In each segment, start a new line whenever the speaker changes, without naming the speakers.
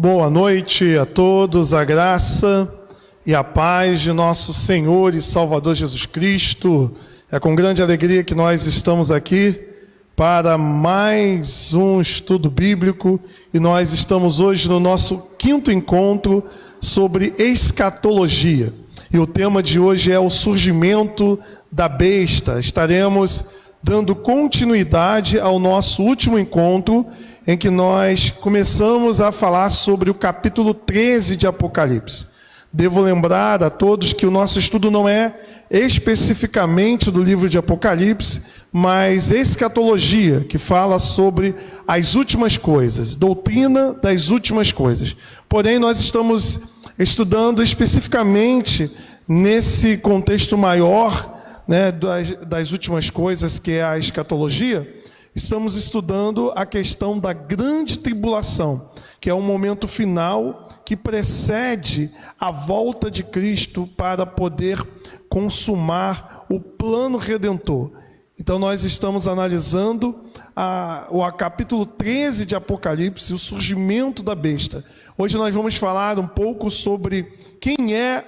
Boa noite a todos, a graça e a paz de nosso Senhor e Salvador Jesus Cristo. É com grande alegria que nós estamos aqui para mais um estudo bíblico e nós estamos hoje no nosso quinto encontro sobre escatologia. E o tema de hoje é o surgimento da besta. Estaremos dando continuidade ao nosso último encontro, em que nós começamos a falar sobre o capítulo 13 de Apocalipse. Devo lembrar a todos que o nosso estudo não é especificamente do livro de Apocalipse, mas escatologia, que fala sobre as últimas coisas, doutrina das últimas coisas. Porém, nós estamos estudando especificamente nesse contexto maior, das últimas coisas, que é a escatologia. Estamos estudando a questão da grande tribulação, que é um momento final que precede a volta de Cristo para poder consumar o plano redentor. Então nós estamos analisando o capítulo 13 de Apocalipse, o surgimento da besta. Hoje nós vamos falar um pouco sobre quem é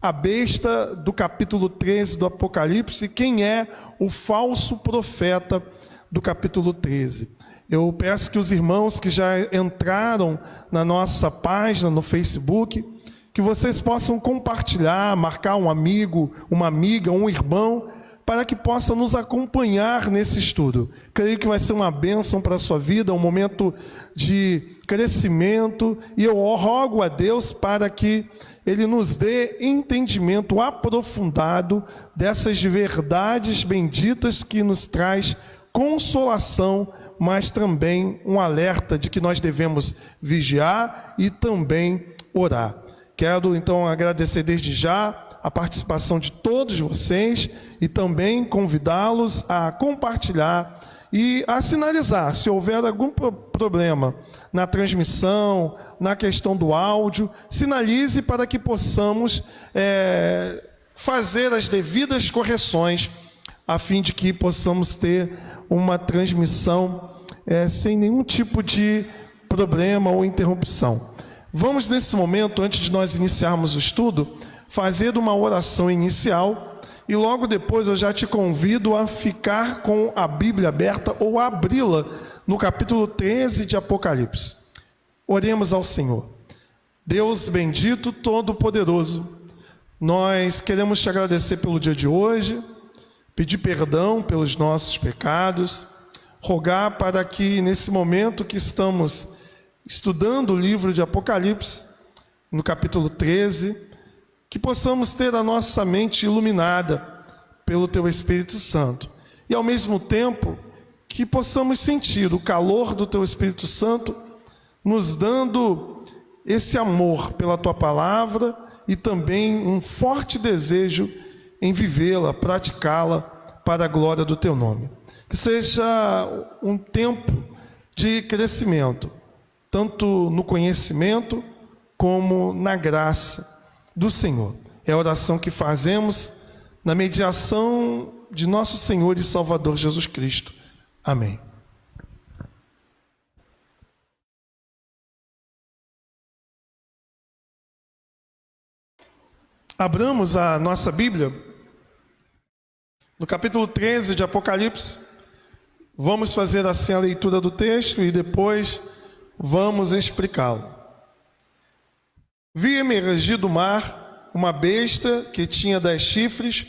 a besta do capítulo 13 do Apocalipse e quem é o falso profeta do capítulo 13. Eu peço que os irmãos que já entraram na nossa página no Facebook, que vocês possam compartilhar, marcar um amigo, uma amiga, um irmão, para que possa nos acompanhar nesse estudo. Creio que vai ser uma bênção para a sua vida, um momento de crescimento, e eu rogo a Deus para que Ele nos dê entendimento aprofundado dessas verdades benditas que nos traz consolação, mas também um alerta de que nós devemos vigiar e também orar. Quero então agradecer desde já a participação de todos vocês e também convidá-los a compartilhar e a sinalizar se houver algum problema na transmissão, na questão do áudio, sinalize para que possamos fazer as devidas correções a fim de que possamos ter uma transmissão sem nenhum tipo de problema ou interrupção. Vamos nesse momento, antes de nós iniciarmos o estudo, fazer uma oração inicial e logo depois eu já te convido a ficar com a Bíblia aberta ou a abri-la no capítulo 13 de Apocalipse. Oremos ao Senhor. Deus bendito, todo-poderoso, nós queremos te agradecer pelo dia de hoje, pedir perdão pelos nossos pecados, rogar para que nesse momento que estamos estudando o livro de Apocalipse, no capítulo 13, que possamos ter a nossa mente iluminada pelo Teu Espírito Santo. E ao mesmo tempo, que possamos sentir o calor do Teu Espírito Santo, nos dando esse amor pela Tua Palavra e também um forte desejo em vivê-la, praticá-la para a glória do Teu nome. Que seja um tempo de crescimento, tanto no conhecimento como na graça do Senhor. É a oração que fazemos na mediação de nosso Senhor e Salvador Jesus Cristo. Amém. Abramos a nossa Bíblia no capítulo 13 de Apocalipse. Vamos fazer assim a leitura do texto e depois vamos explicá-lo. Vi emergir do mar uma besta que tinha 10 chifres,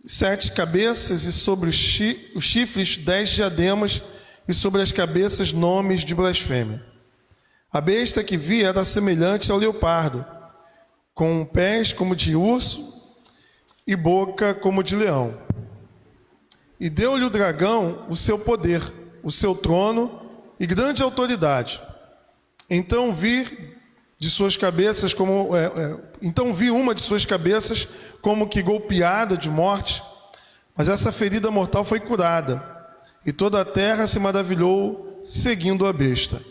7 cabeças, e sobre os chifres 10 diademas, e sobre as cabeças nomes de blasfêmia. A besta que vi era semelhante ao leopardo, com pés como de urso e boca como de leão. E deu-lhe o dragão o seu poder, o seu trono e grande autoridade. Então vi uma de suas cabeças como que golpeada de morte, mas essa ferida mortal foi curada, e toda a terra se maravilhou seguindo a besta.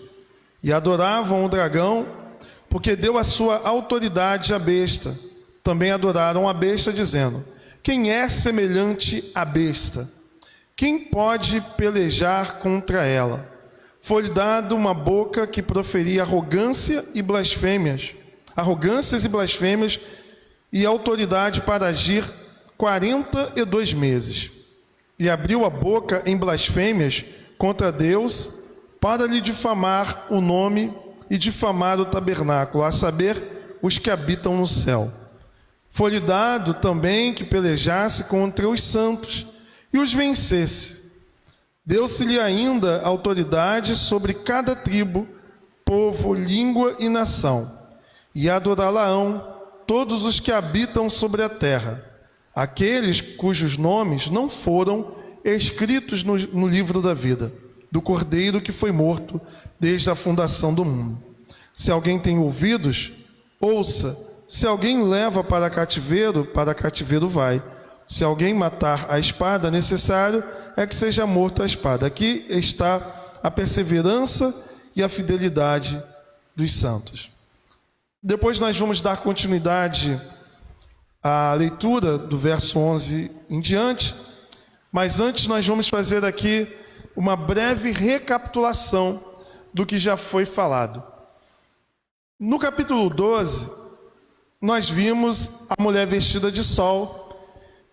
E adoravam o dragão, porque deu a sua autoridade à besta. Também adoraram a besta, dizendo: quem é semelhante à besta? Quem pode pelejar contra ela? foi-lhe dado uma boca que proferia arrogâncias e blasfêmias, e autoridade para agir 42 meses. E abriu a boca em blasfêmias contra Deus, para lhe difamar o nome e difamar o tabernáculo, a saber, os que habitam no céu. Foi-lhe dado também que pelejasse contra os santos e os vencesse. Deu-se-lhe ainda autoridade sobre cada tribo, povo, língua e nação, e adorá-la-ão todos os que habitam sobre a terra, aqueles cujos nomes não foram escritos no livro da vida, do Cordeiro que foi morto desde a fundação do mundo. Se alguém tem ouvidos, ouça. Se alguém leva para cativeiro vai. Se alguém matar a espada, necessário é que seja morto a espada. Aqui está a perseverança e a fidelidade dos santos. Depois nós vamos dar continuidade à leitura do verso 11 em diante, mas antes nós vamos fazer aqui uma breve recapitulação do que já foi falado. No capítulo 12, nós vimos a mulher vestida de sol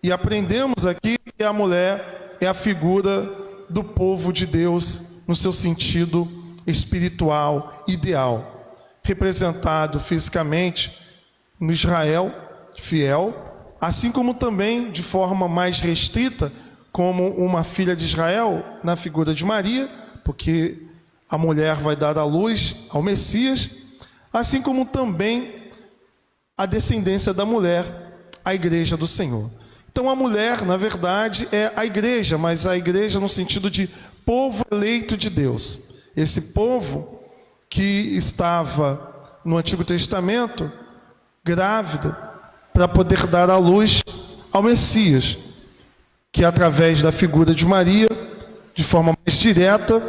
e aprendemos aqui que a mulher é a figura do povo de Deus no seu sentido espiritual, ideal, representado fisicamente no Israel fiel, assim como também de forma mais restrita, como uma filha de Israel, na figura de Maria, porque a mulher vai dar à luz ao Messias, assim como também a descendência da mulher, a igreja do Senhor. Então a mulher, na verdade, é a igreja, mas a igreja no sentido de povo eleito de Deus. Esse povo que estava no Antigo Testamento, grávida, para poder dar à luz ao Messias, que através da figura de Maria, de forma mais direta,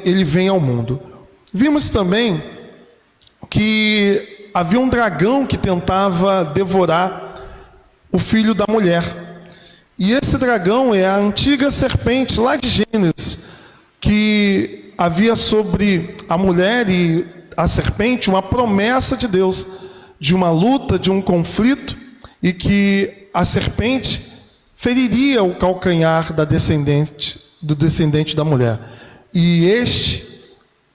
ele vem ao mundo. Vimos também que havia um dragão que tentava devorar o filho da mulher. E esse dragão é a antiga serpente lá de Gênesis, que havia sobre a mulher e a serpente uma promessa de Deus, de uma luta, de um conflito, e que a serpente feriria o calcanhar do descendente da mulher. E este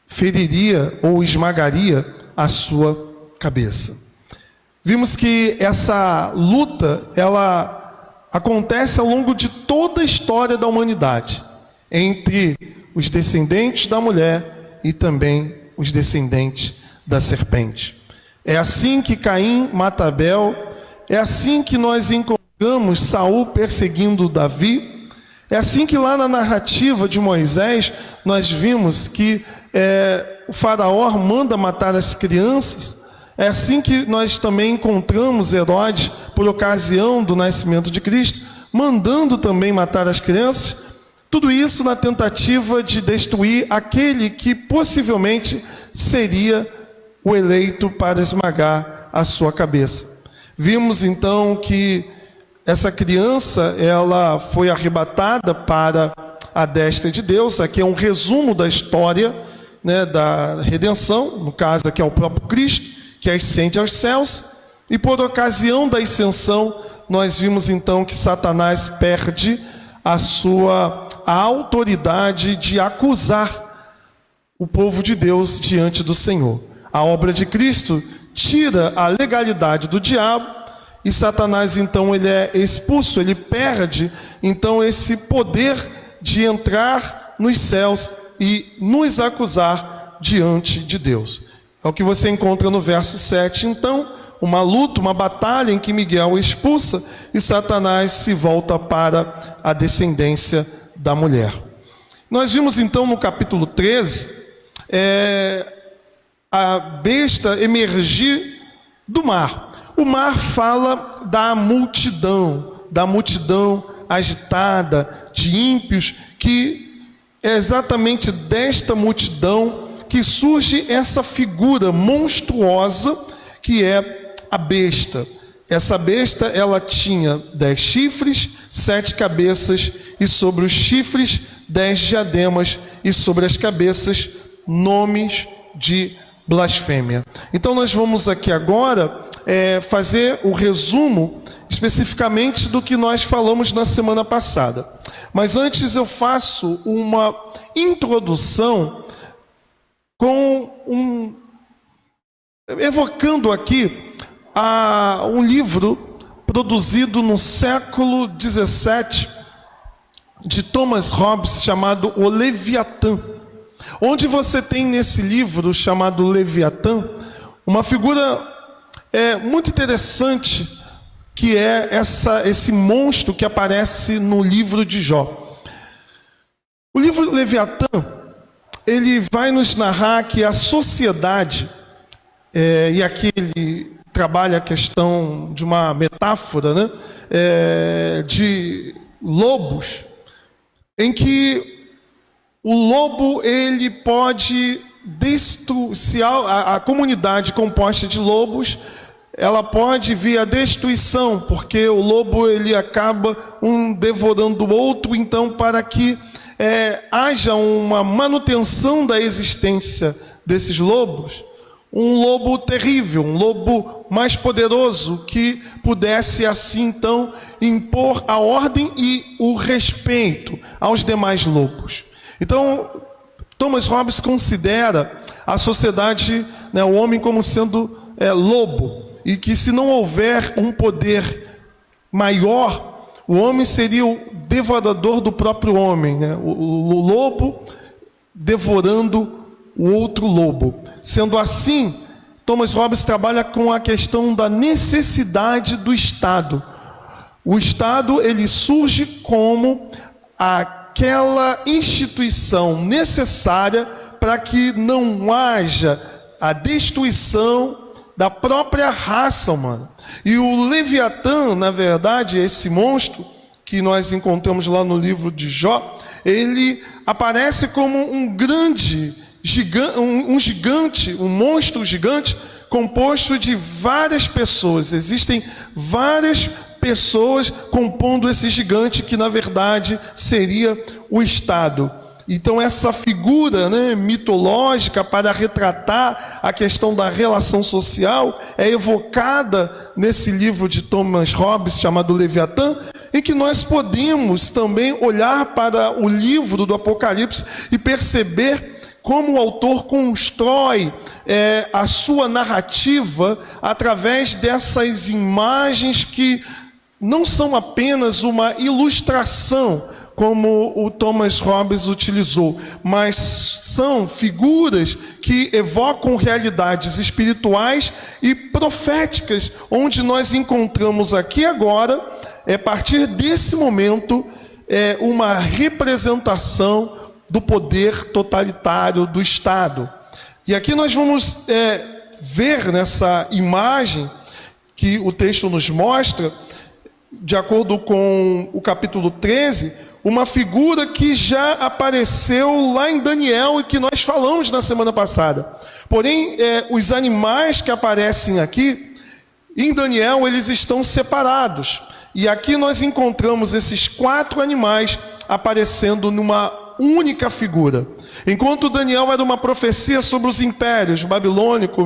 feriria ou esmagaria a sua cabeça. Vimos que essa luta, ela acontece ao longo de toda a história da humanidade, entre os descendentes da mulher e também os descendentes da serpente. É assim que Caim mata Abel, é assim que nós encontramos Saul perseguindo Davi, é assim que lá na narrativa de Moisés nós vimos que o faraó manda matar as crianças. É assim que nós também encontramos Herodes, por ocasião do nascimento de Cristo, mandando também matar as crianças. Tudo isso na tentativa de destruir aquele que possivelmente seria o eleito para esmagar a sua cabeça. Vimos então que essa criança, ela foi arrebatada para a destra de Deus. Aqui é um resumo da história, da redenção, no caso aqui é o próprio Cristo, que ascende aos céus, e por ocasião da ascensão, nós vimos então que Satanás perde a autoridade de acusar o povo de Deus diante do Senhor. A obra de Cristo tira a legalidade do diabo, e Satanás então ele é expulso, ele perde então esse poder de entrar nos céus e nos acusar diante de Deus. É o que você encontra no verso 7. Então, uma luta, uma batalha em que Miguel expulsa e Satanás se volta para a descendência da mulher. Nós vimos então no capítulo 13, a besta emergir do mar. O mar fala da multidão agitada, de ímpios, que é exatamente desta multidão que surge essa figura monstruosa que é a besta. Essa besta, ela tinha 10 chifres, 7 cabeças, e sobre os chifres 10 diademas e sobre as cabeças nomes de blasfêmia. Então nós vamos aqui agora fazer o resumo especificamente do que nós falamos na semana passada. Mas antes eu faço uma introdução evocando aqui um livro produzido no século 17 de Thomas Hobbes, chamado O Leviatã, onde você tem nesse livro chamado Leviatã uma figura muito interessante, que é esse monstro que aparece no livro de Jó. O livro Leviatã, ele vai nos narrar que a sociedade, e aqui ele trabalha a questão de uma metáfora, né, de lobos, em que o lobo ele pode destruir, se a comunidade composta de lobos, ela pode vir à destruição, porque o lobo ele acaba devorando o outro. Então, para que haja uma manutenção da existência desses lobos, um lobo terrível, um lobo mais poderoso, que pudesse assim então impor a ordem e o respeito aos demais lobos. Então, Thomas Hobbes considera a sociedade, né, o homem como sendo lobo, e que se não houver um poder maior, o homem seria o devorador do próprio homem, né? O lobo devorando o outro lobo. Sendo assim, Thomas Hobbes trabalha com a questão da necessidade do Estado. O Estado ele surge como aquela instituição necessária para que não haja a destruição da própria raça humana. E o Leviatã, na verdade, esse monstro que nós encontramos lá no livro de Jó, ele aparece como um gigante, um monstro gigante, composto de várias pessoas. Existem várias pessoas compondo esse gigante, que na verdade seria o Estado. Então essa figura, né, mitológica para retratar a questão da relação social é evocada nesse livro de Thomas Hobbes chamado Leviatã, em que nós podemos também olhar para o livro do Apocalipse e perceber como o autor constrói a sua narrativa através dessas imagens que não são apenas uma ilustração, como o Thomas Hobbes utilizou, mas são figuras que evocam realidades espirituais e proféticas, onde nós encontramos aqui agora, a partir desse momento, uma representação do poder totalitário do Estado. E aqui nós vamos ver nessa imagem que o texto nos mostra, de acordo com o capítulo 13, uma figura que já apareceu lá em Daniel e que nós falamos na semana passada. Porém, os animais que aparecem aqui, em Daniel, eles estão separados. E aqui nós encontramos esses 4 animais aparecendo numa única figura. Enquanto Daniel era uma profecia sobre os impérios, babilônico,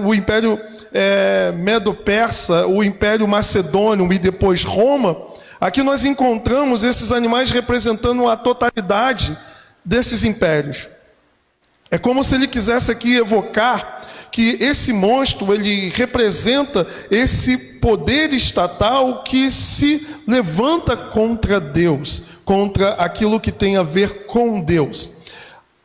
o império medo-persa, o império macedônio e depois Roma, aqui nós encontramos esses animais representando a totalidade desses impérios. É como se ele quisesse aqui evocar que esse monstro, ele representa esse poder estatal que se levanta contra Deus, contra aquilo que tem a ver com Deus.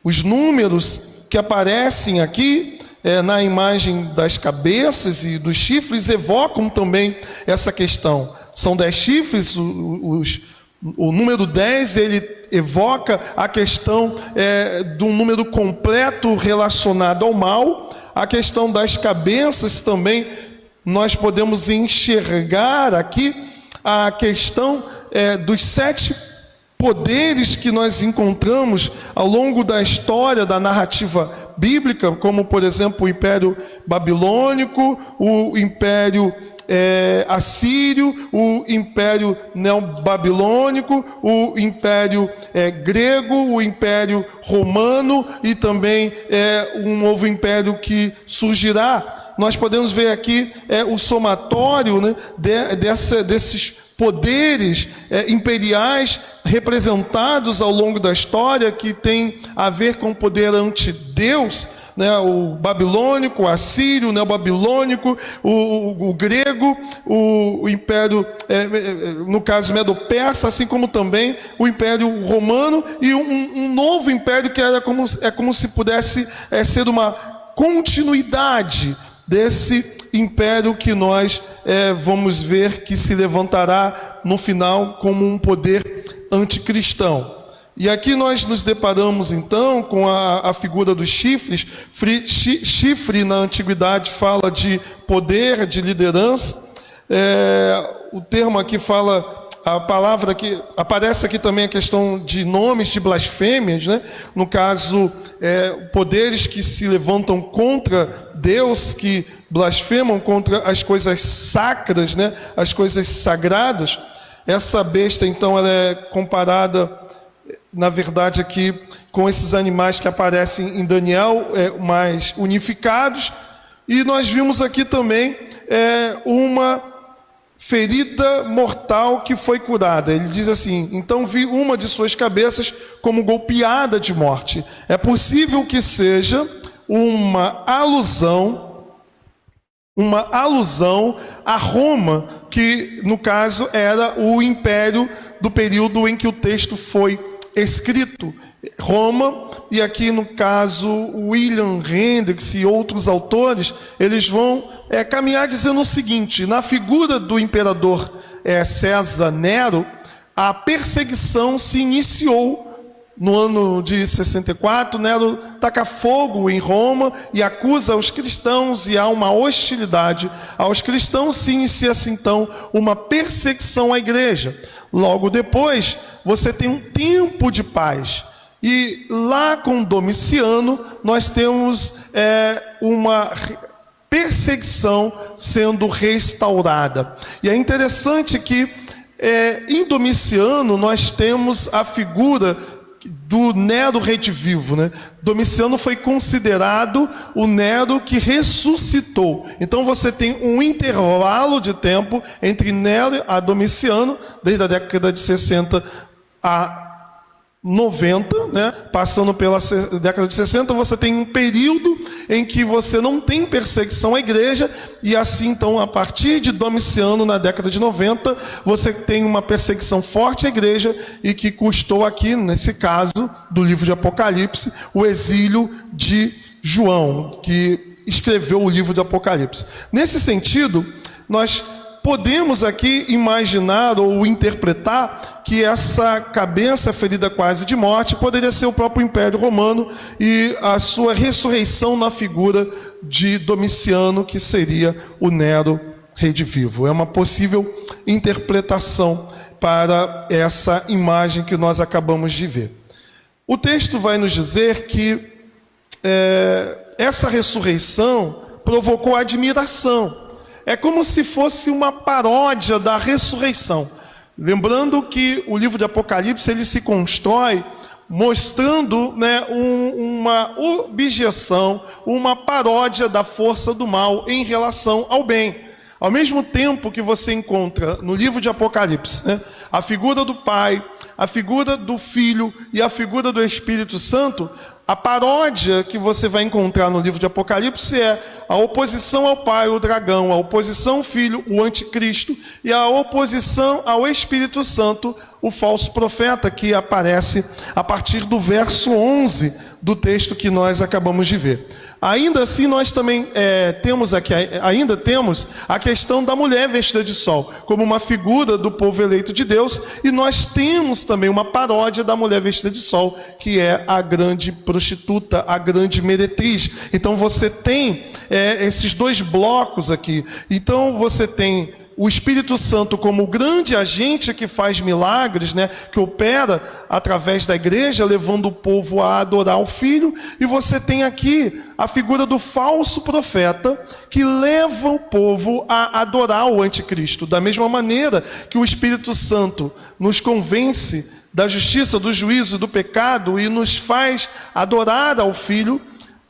Os números que aparecem aqui na imagem das cabeças e dos chifres evocam também essa questão. São 10 chifres, o número 10 ele evoca a questão de um número completo relacionado ao mal. A questão das cabeças também, nós podemos enxergar aqui a questão dos 7 poderes que nós encontramos ao longo da história da narrativa bíblica, como por exemplo o Império Babilônico, o Império assírio, o império neobabilônico, o império grego, o império romano e também um novo império que surgirá. Nós podemos ver aqui o somatório, né, desses poderes imperiais representados ao longo da história, que tem a ver com o poder ante Deus, né, o babilônico, o assírio, o neobabilônico, o grego, o império, no caso medo-persa, assim como também o império romano, e um novo império que como se pudesse ser uma continuidade desse império que nós vamos ver que se levantará no final como um poder anticristão. E aqui nós nos deparamos então com a figura dos chifres. Chifre na antiguidade fala de poder, de liderança. O termo aqui fala, a palavra que aparece aqui também a questão de nomes de blasfêmias, né? No caso, poderes que se levantam contra Deus, que blasfemam contra as coisas sacras, né? As coisas sagradas. Essa besta então ela é comparada, na verdade, aqui com esses animais que aparecem em Daniel, mais unificados. E nós vimos aqui também uma ferida mortal que foi curada. Ele diz assim: então vi uma de suas cabeças como golpeada de morte. É possível que seja uma alusão a Roma, que no caso era o império do período em que o texto foi escrito. Roma, e aqui no caso William Hendricks e outros autores, eles vão caminhar dizendo o seguinte: na figura do imperador César Nero, a perseguição se iniciou no ano de 64. Nero taca fogo em Roma e acusa os cristãos, e há uma hostilidade aos cristãos. Se inicia-se então uma perseguição à igreja. Logo depois, você tem um tempo de paz. E lá com Domiciano, nós temos uma perseguição sendo restaurada. E é interessante que em Domiciano nós temos a figura do Nero redivivo, né? Domiciano foi considerado o Nero que ressuscitou. Então você tem um intervalo de tempo entre Nero a Domiciano, desde a década de 60 a 90, né? Passando pela década de 60, você tem um período em que você não tem perseguição à igreja, e assim então a partir de Domiciano, na década de 90, você tem uma perseguição forte à igreja, e que custou aqui, nesse caso do livro de Apocalipse, o exílio de João, que escreveu o livro de Apocalipse. Nesse sentido, nós podemos aqui imaginar ou interpretar que essa cabeça ferida quase de morte poderia ser o próprio Império Romano e a sua ressurreição na figura de Domiciano, que seria o Nero redivivo. É uma possível interpretação para essa imagem que nós acabamos de ver. O texto vai nos dizer que essa ressurreição provocou admiração. É como se fosse uma paródia da ressurreição. Lembrando que o livro de Apocalipse ele se constrói mostrando, né, uma objeção, uma paródia da força do mal em relação ao bem. Ao mesmo tempo que você encontra no livro de Apocalipse, né, a figura do Pai, a figura do Filho e a figura do Espírito Santo, a paródia que você vai encontrar no livro de Apocalipse é a oposição ao Pai, o dragão, a oposição ao Filho, o anticristo, e a oposição ao Espírito Santo, o falso profeta, que aparece a partir do verso 11 do texto que nós acabamos de ver. Ainda assim, nós também temos a questão da mulher vestida de sol, como uma figura do povo eleito de Deus, e nós temos também uma paródia da mulher vestida de sol, que é a grande prostituta, a grande meretriz. Então você tem esses dois blocos aqui. Então você tem o Espírito Santo como o grande agente que faz milagres, né, que opera através da igreja, levando o povo a adorar o Filho. E você tem aqui a figura do falso profeta, que leva o povo a adorar o anticristo. Da mesma maneira que o Espírito Santo nos convence da justiça, do juízo, do pecado e nos faz adorar ao Filho,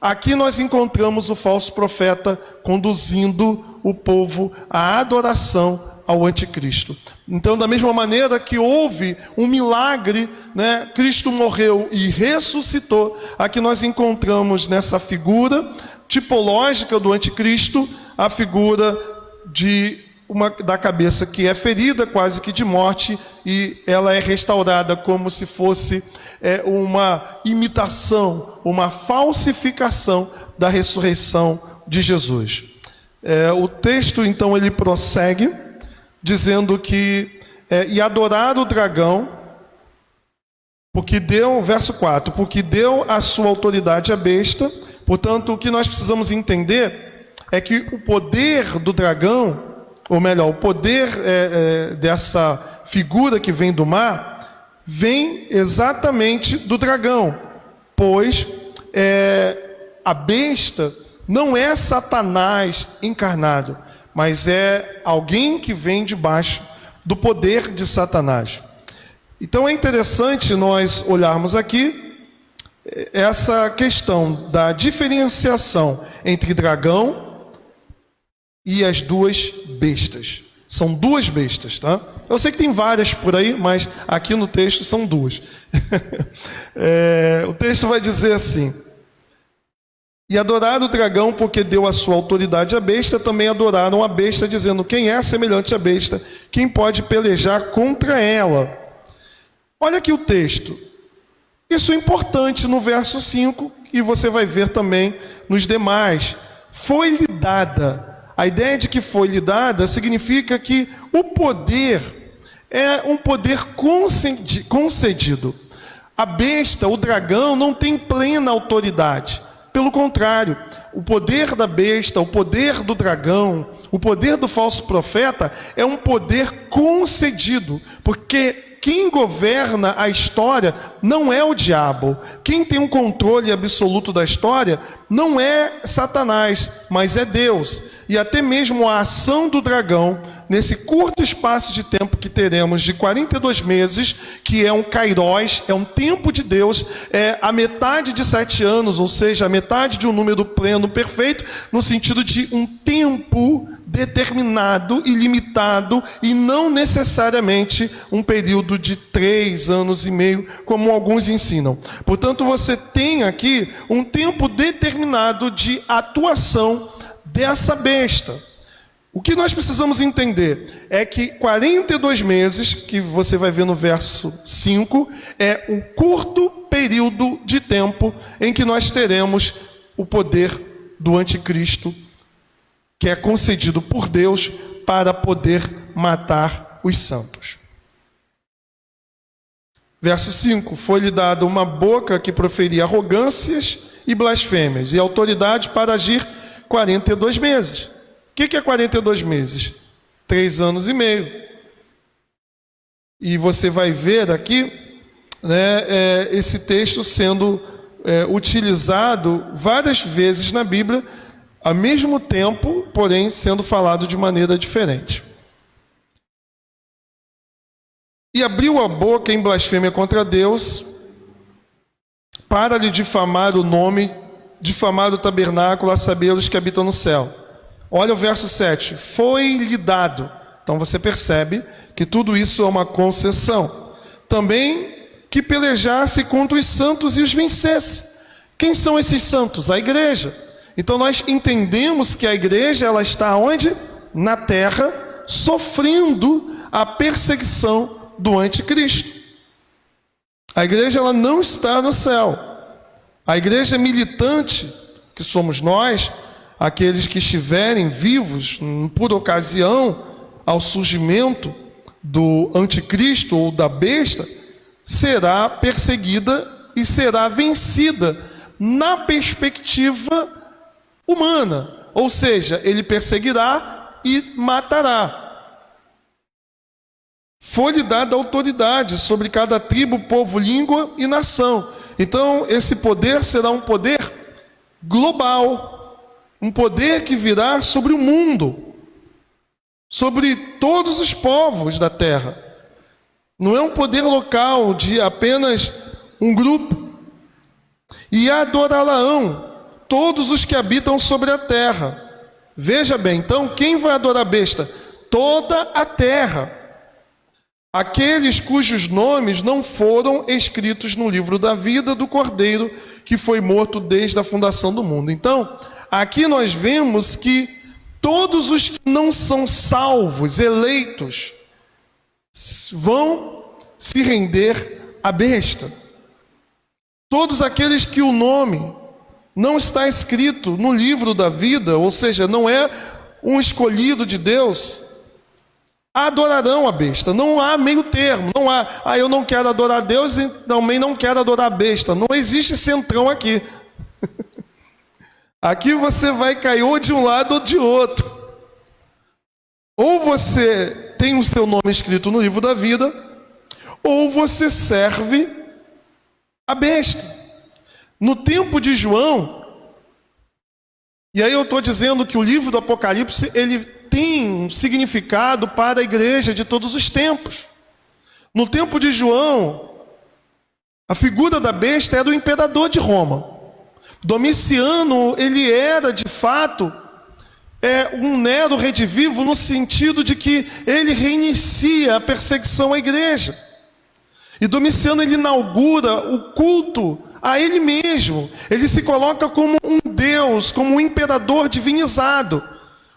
aqui nós encontramos o falso profeta conduzindo o povo à adoração ao anticristo. Então, da mesma maneira que houve um milagre, né, Cristo morreu e ressuscitou, aqui nós encontramos nessa figura tipológica do anticristo a figura da cabeça que é ferida, quase que de morte, e ela é restaurada como se fosse uma imitação, uma falsificação da ressurreição de Jesus. O texto, então, ele prossegue, dizendo que, e adorar o dragão, porque deu, verso 4, porque deu a sua autoridade à besta. Portanto, o que nós precisamos entender é que o poder do dragão, ou melhor, o poder dessa figura que vem do mar, vem exatamente do dragão, pois a besta não é Satanás encarnado, mas é alguém que vem debaixo do poder de Satanás. Então é interessante nós olharmos aqui essa questão da diferenciação entre dragão e as duas bestas. São duas bestas, tá? Eu sei que tem várias por aí, mas aqui no texto são duas. O texto vai dizer assim: e adoraram o dragão porque deu a sua autoridade à besta, também adoraram a besta, dizendo: quem é semelhante à besta? Quem pode pelejar contra ela? Olha aqui o texto. Isso é importante no verso 5, e você vai ver também nos demais. Foi-lhe dada. A ideia de que foi-lhe dada significa que o poder é um poder concedido. A besta, o dragão, não tem plena autoridade. Pelo contrário, o poder da besta, o poder do dragão, o poder do falso profeta é um poder concedido, porque quem governa a história não é o diabo. Quem tem um controle absoluto da história não é Satanás, mas é Deus. E até mesmo a ação do dragão, nesse curto espaço de tempo que teremos de 42 meses, que é um kairós, é um tempo de Deus, é a metade de 7 anos, ou seja, a metade de um número pleno perfeito, no sentido de um tempo determinado e limitado, e não necessariamente um período de 3 anos e meio, como alguns ensinam. Portanto, você tem aqui um tempo determinado de atuação dessa besta. O que nós precisamos entender é que 42 meses, que você vai ver no verso 5, é um curto período de tempo em que nós teremos o poder do anticristo, que é concedido por Deus para poder matar os santos. Verso 5, foi-lhe dada uma boca que proferia arrogâncias e blasfêmias, e autoridade para agir 42 meses. O que é 42 meses? 3 anos e meio. E você vai ver aqui, né, esse texto sendo utilizado várias vezes na Bíblia, ao mesmo tempo, porém, sendo falado de maneira diferente. E abriu a boca em blasfêmia contra Deus, para lhe difamar o nome, difamar o tabernáculo, a saber, os que habitam no céu. Olha o verso 7. Foi-lhe dado. Então você percebe que tudo isso é uma concessão. Também que pelejasse contra os santos e os vencesse. Quem são esses santos? A igreja. Então nós entendemos que a igreja, ela está onde? Na terra, sofrendo a perseguição do anticristo. A igreja, ela não está no céu. A igreja militante, que somos nós, aqueles que estiverem vivos por ocasião ao surgimento do anticristo ou da besta, será perseguida e será vencida na perspectiva humana. Ou seja, ele perseguirá e matará. foi-lhe dada autoridade sobre cada tribo, povo, língua e nação. Então, esse poder será um poder global, um poder que virá sobre o mundo, sobre todos os povos da terra. Não é um poder local de apenas um grupo. E adorá-la-ão todos os que habitam sobre a terra. Veja bem, então, quem vai adorar a besta? Toda a terra. Aqueles cujos nomes não foram escritos no livro da vida do Cordeiro, que foi morto desde a fundação do mundo. Então, aqui nós vemos que todos os que não são salvos, eleitos, vão se render à besta. Todos aqueles que o nome não está escrito no livro da vida, ou seja, não é um escolhido de Deus, adorarão a besta. Não há meio termo, não há, eu não quero adorar a Deus e também não quero adorar a besta. Não existe centrão aqui. Aqui você vai cair ou de um lado ou de outro. Ou você tem o seu nome escrito no livro da vida, ou você serve a besta. No tempo de João, e aí eu estou dizendo que o livro do Apocalipse, ele tem um significado para a igreja de todos os tempos. No tempo de João, a figura da besta era o imperador de Roma. Domiciano, ele era de fato um Nero redivivo, no sentido de que ele reinicia a perseguição à igreja. E Domiciano, ele inaugura o culto a ele mesmo. Ele se coloca como um Deus, como um imperador divinizado.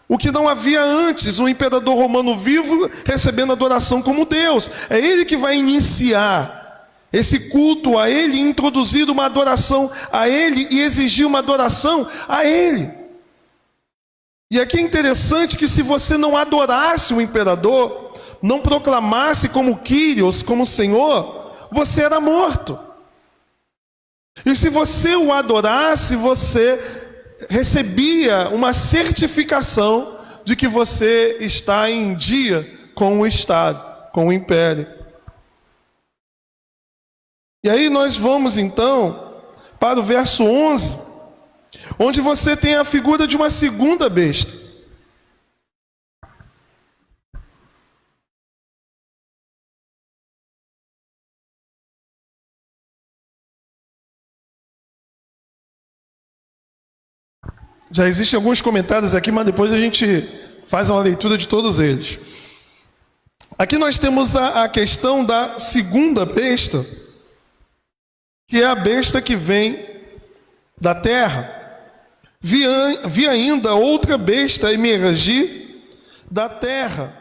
O que não havia antes, um imperador romano vivo recebendo adoração como Deus. É ele que vai iniciar esse culto a ele, introduzir uma adoração a ele e exigir uma adoração a ele. E aqui é interessante que se você não adorasse o imperador, não proclamasse como Kyrios, como Senhor, você era morto. E se você o adorasse, você recebia uma certificação de que você está em dia com o Estado, com o Império. E aí nós vamos então para o verso 11, onde você tem a figura de uma segunda besta. Já existem alguns comentários aqui, mas depois a gente faz uma leitura de todos eles. Aqui nós temos a questão da segunda besta, que é a besta que vem da terra. Vi ainda outra besta emergir da terra.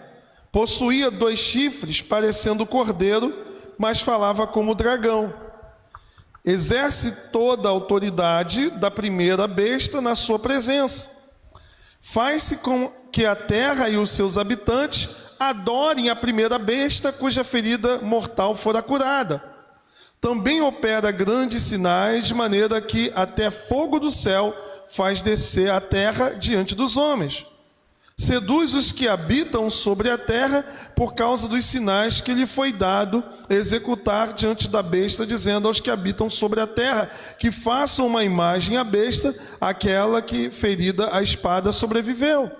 Possuía 2 chifres, parecendo cordeiro, mas falava como dragão. Exerce toda a autoridade da primeira besta na sua presença. Faz-se com que a terra e os seus habitantes adorem a primeira besta, cuja ferida mortal fora curada. Também opera grandes sinais, de maneira que até fogo do céu faz descer a terra diante dos homens. Seduz os que habitam sobre a terra por causa dos sinais que lhe foi dado executar diante da besta, dizendo aos que habitam sobre a terra que façam uma imagem à besta, aquela que, ferida a espada, sobreviveu.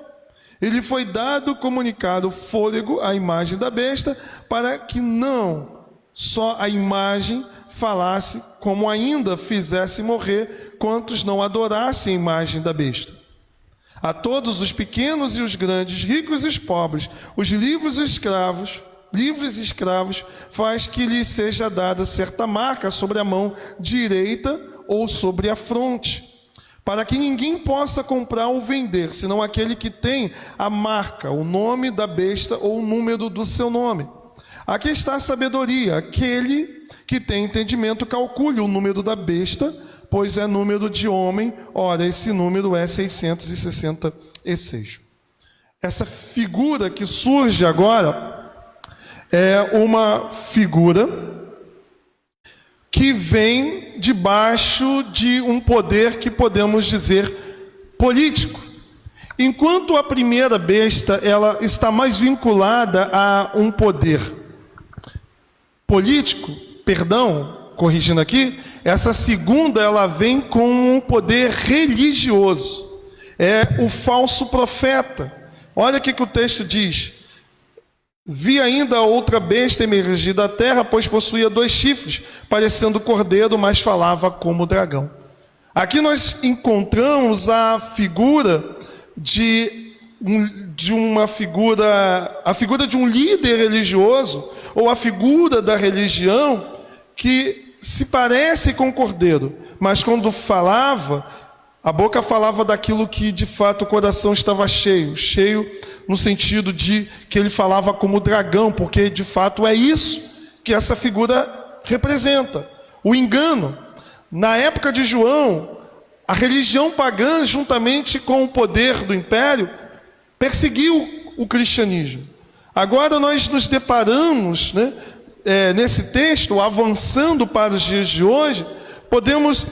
E lhe foi dado comunicar o fôlego à imagem da besta, para que não só a imagem falasse, como ainda fizesse morrer quantos não adorassem a imagem da besta. A todos os pequenos e os grandes, ricos e os pobres, os livres e escravos, faz que lhe seja dada certa marca sobre a mão direita ou sobre a fronte, para que ninguém possa comprar ou vender, senão aquele que tem a marca, o nome da besta ou o número do seu nome. Aqui está a sabedoria. Aquele que tem entendimento calcule o número da besta, pois é número de homem. Ora, esse número é 666. Essa figura que surge agora é uma figura que vem debaixo de um poder que podemos dizer político. Enquanto a primeira besta ela está mais vinculada a um poder político, perdão, corrigindo aqui, essa segunda ela vem com um poder religioso. É o falso profeta. Olha o que o texto diz. Vi ainda outra besta emergir da terra, pois possuía 2 chifres, parecendo cordeiro, mas falava como dragão. Aqui nós encontramos a figura a figura de um líder religioso, ou a figura da religião, que se parece com o cordeiro, mas quando falava, a boca falava daquilo que de fato o coração estava cheio no sentido de que ele falava como dragão, porque de fato é isso que essa figura representa, o engano. Na época de João, a religião pagã, juntamente com o poder do império, perseguiu o cristianismo. Agora nós nos deparamos, nesse texto, avançando para os dias de hoje, podemos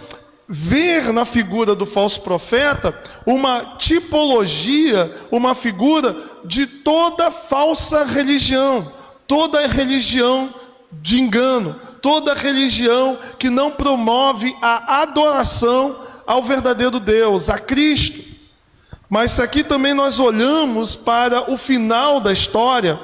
ver na figura do falso profeta uma tipologia, uma figura de toda falsa religião, toda religião de engano, toda religião que não promove a adoração ao verdadeiro Deus, a Cristo. Mas aqui também nós olhamos para o final da história,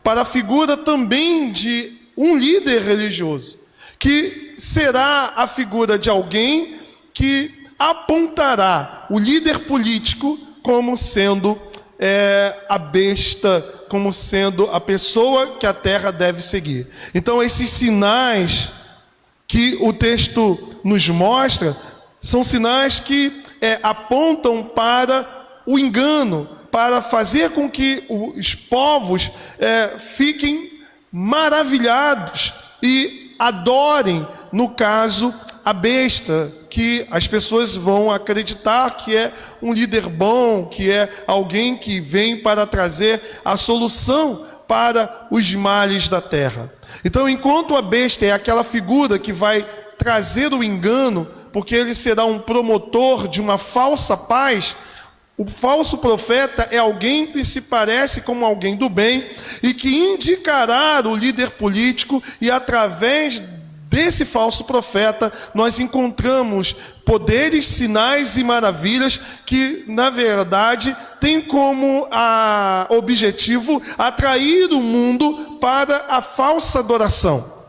para a figura também de um líder religioso, que será a figura de alguém que apontará o líder político como sendo a besta, como sendo a pessoa que a terra deve seguir. Então esses sinais que o texto nos mostra são sinais que apontam para o engano, para fazer com que os povos fiquem maravilhados e adorem, no caso, a besta, que as pessoas vão acreditar que é um líder bom, que é alguém que vem para trazer a solução para os males da terra. Então, enquanto a besta é aquela figura que vai trazer o engano, porque ele será um promotor de uma falsa paz, o falso profeta é alguém que se parece como alguém do bem e que indicará o líder político, e através desse falso profeta nós encontramos poderes, sinais e maravilhas que, na verdade, tem como objetivo atrair o mundo para a falsa adoração.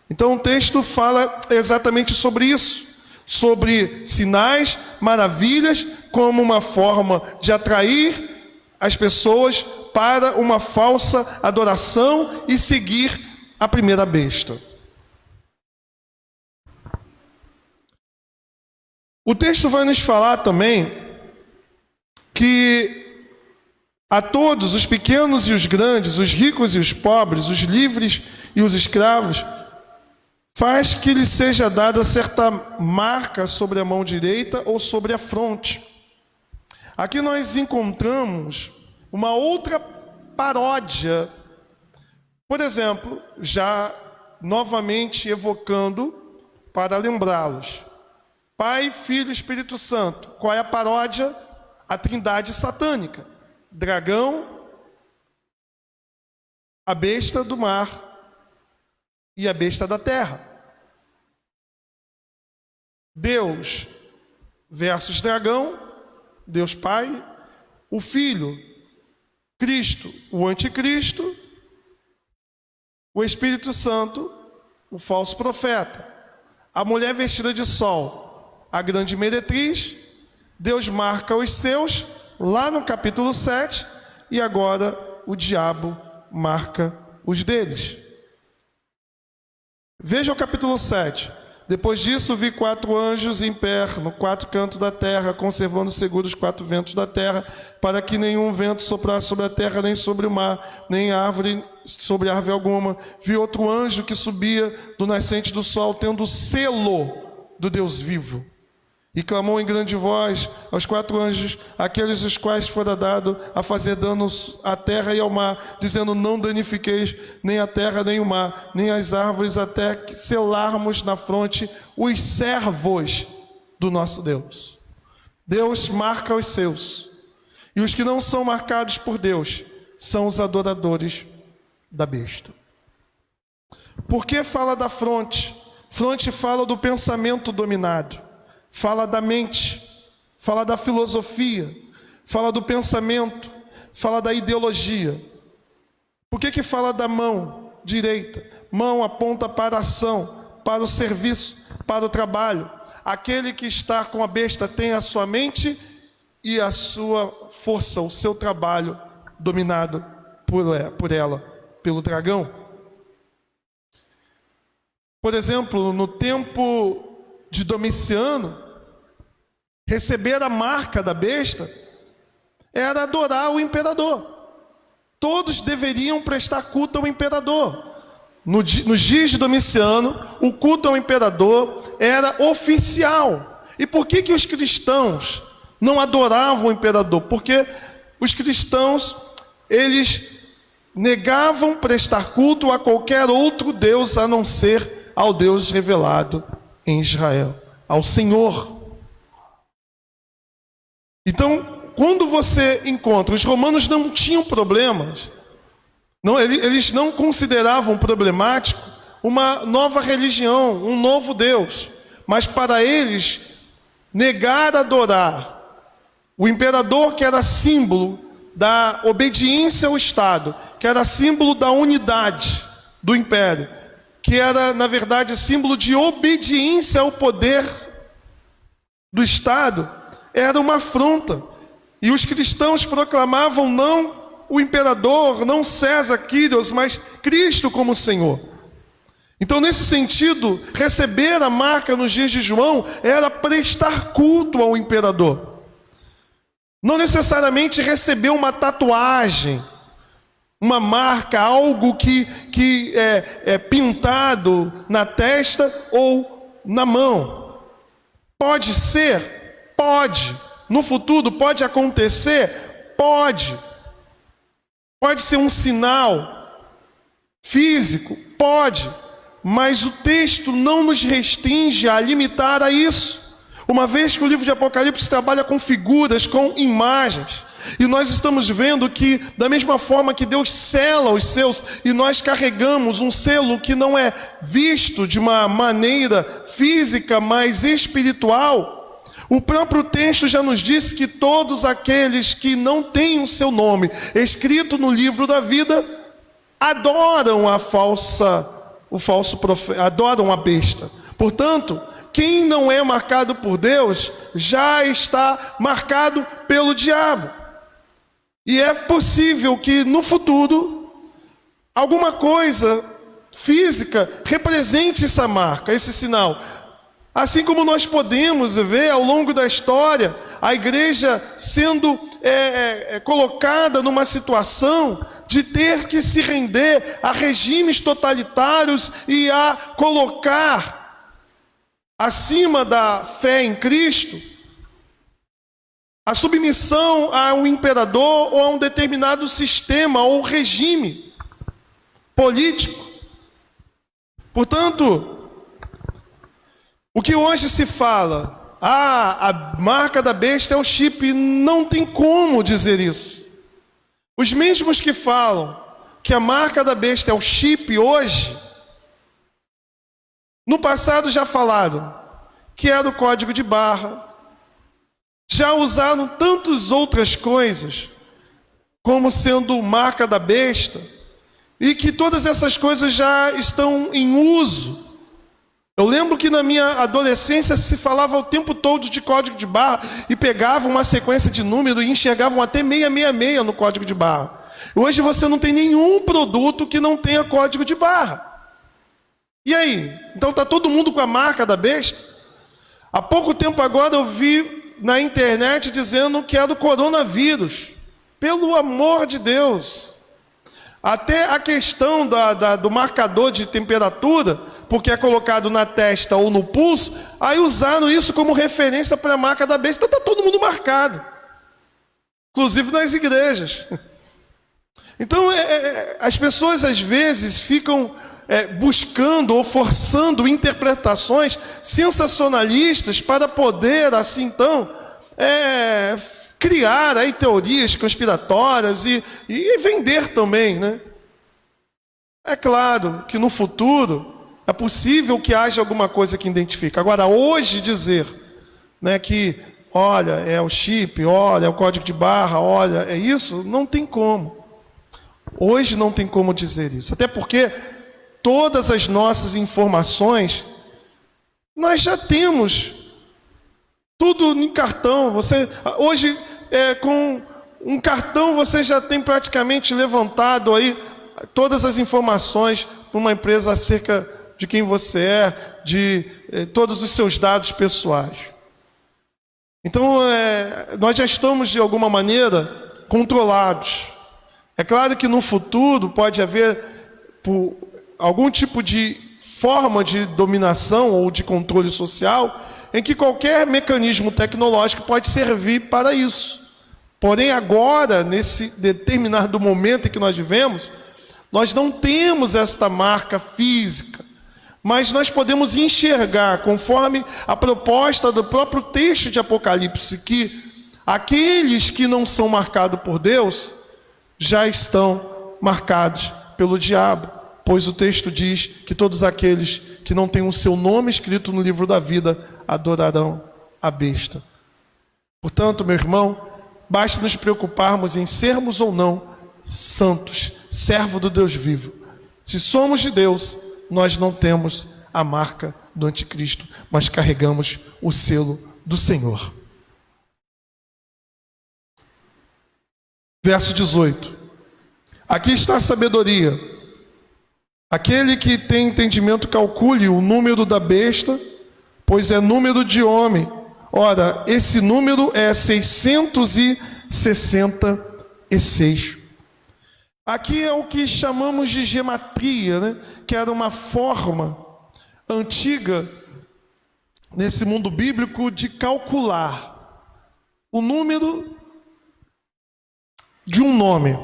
Então o texto fala exatamente sobre isso, sobre sinais, maravilhas, como uma forma de atrair as pessoas para uma falsa adoração e seguir a primeira besta. O texto vai nos falar também que a todos, os pequenos e os grandes, os ricos e os pobres, os livres e os escravos, faz que lhe seja dada certa marca sobre a mão direita ou sobre a fronte. Aqui nós encontramos uma outra paródia, por exemplo, já novamente evocando para lembrá-los. Pai, Filho e Espírito Santo. Qual é a paródia? A trindade satânica. Dragão, a besta do mar e a besta da terra. Deus versus dragão, Deus Pai, o Filho, Cristo, o anticristo, o Espírito Santo, o falso profeta, a mulher vestida de sol, a grande meretriz. Deus marca os seus lá no capítulo 7 e agora o diabo marca os deles. Veja o capítulo 7. Depois disso vi 4 anjos em pé no 4 cantos da terra, conservando seguros os 4 ventos da terra, para que nenhum vento soprasse sobre a terra, nem sobre o mar, nem árvore sobre árvore alguma. Vi outro anjo que subia do nascente do sol, tendo o selo do Deus vivo. E clamou em grande voz aos 4 anjos, aqueles os quais fora dado a fazer danos à terra e ao mar, dizendo: não danifiqueis nem a terra, nem o mar, nem as árvores, até que selarmos na fronte os servos do nosso Deus. Deus marca os seus. E os que não são marcados por Deus são os adoradores da besta. Por que fala da fronte? Fronte fala do pensamento dominado, fala da mente, fala da filosofia, fala do pensamento, fala da ideologia. Por que fala da mão direita? Mão aponta para a ação, para o serviço, para o trabalho. Aquele que está com a besta tem a sua mente e a sua força, o seu trabalho dominado por ela, pelo dragão. Por exemplo, no tempo de Domiciano, receber a marca da besta era adorar o imperador. Todos deveriam prestar culto ao imperador. Nos dias de Domiciano, o culto ao imperador era oficial. E por que os cristãos não adoravam o imperador? Porque os cristãos, eles negavam prestar culto a qualquer outro Deus a não ser ao Deus revelado em Israel, ao Senhor. Então, quando você encontra, os romanos não tinham problemas, eles não consideravam problemático uma nova religião, um novo Deus, mas para eles, negar adorar o imperador, que era símbolo da obediência ao Estado, que era símbolo da unidade do império, que era, na verdade, símbolo de obediência ao poder do Estado, era uma afronta. E os cristãos proclamavam não o imperador, não César Quírios, mas Cristo como Senhor. Então, nesse sentido, receber a marca nos dias de João era prestar culto ao imperador. Não necessariamente receber uma tatuagem, uma marca, algo que é pintado na testa ou na mão. Pode ser? Pode. No futuro pode acontecer? Pode. Pode ser um sinal físico? Pode. Mas o texto não nos restringe a limitar a isso. Uma vez que o livro de Apocalipse trabalha com figuras, com imagens, e nós estamos vendo que, da mesma forma que Deus sela os seus, e nós carregamos um selo que não é visto de uma maneira física, mas espiritual, o próprio texto já nos disse que todos aqueles que não têm o seu nome escrito no livro da vida, adoram o falso profeta, adoram a besta. Portanto, quem não é marcado por Deus, já está marcado pelo diabo. E é possível que no futuro, alguma coisa física represente essa marca, esse sinal. Assim como nós podemos ver ao longo da história, a igreja sendo colocada numa situação de ter que se render a regimes totalitários e a colocar acima da fé em Cristo a submissão a um imperador ou a um determinado sistema ou regime político. Portanto, o que hoje se fala, a marca da besta é o chip, não tem como dizer isso. Os mesmos que falam que a marca da besta é o chip hoje, no passado já falaram que era o código de barra, já usaram tantas outras coisas como sendo marca da besta, e que todas essas coisas já estão em uso. Eu lembro que na minha adolescência se falava o tempo todo de código de barra, e pegavam uma sequência de números e enxergavam até 666 no código de barra. Hoje você não tem nenhum produto que não tenha código de barra. E aí? Então está todo mundo com a marca da besta? Há pouco tempo agora eu vi na internet dizendo que é do coronavírus. Pelo amor de Deus. Até a questão do marcador de temperatura, porque é colocado na testa ou no pulso, aí usaram isso como referência para a marca da besta. Então está todo mundo marcado. Inclusive nas igrejas. Então as pessoas às vezes ficam buscando ou forçando interpretações sensacionalistas para poder, assim, então, criar aí teorias conspiratórias e vender também, né? É claro que no futuro é possível que haja alguma coisa que identifique. Agora, hoje dizer, né, que, olha, é o chip, olha, é o código de barra, olha, é isso, não tem como. Hoje não tem como dizer isso. Até porque todas as nossas informações, nós já temos tudo em cartão. Hoje, com um cartão, você já tem praticamente levantado aí todas as informações para uma empresa acerca de quem você é, de todos os seus dados pessoais. Então, nós já estamos, de alguma maneira, controlados. É claro que no futuro pode haver algum tipo de forma de dominação ou de controle social em que qualquer mecanismo tecnológico pode servir para isso. Porém, agora, nesse determinado momento em que nós vivemos, nós não temos esta marca física, mas nós podemos enxergar, conforme a proposta do próprio texto de Apocalipse, que aqueles que não são marcados por Deus já estão marcados pelo diabo, pois o texto diz que todos aqueles que não têm o seu nome escrito no livro da vida adorarão a besta. Portanto, meu irmão, basta nos preocuparmos em sermos ou não santos, servo do Deus vivo. Se somos de Deus, nós não temos a marca do anticristo, mas carregamos o selo do Senhor. Verso 18. Aqui está a sabedoria. Aquele que tem entendimento calcule o número da besta, pois é número de homem. Ora, esse número é 666. Aqui é o que chamamos de gematria, né? Que era uma forma antiga, nesse mundo bíblico, de calcular o número de um nome.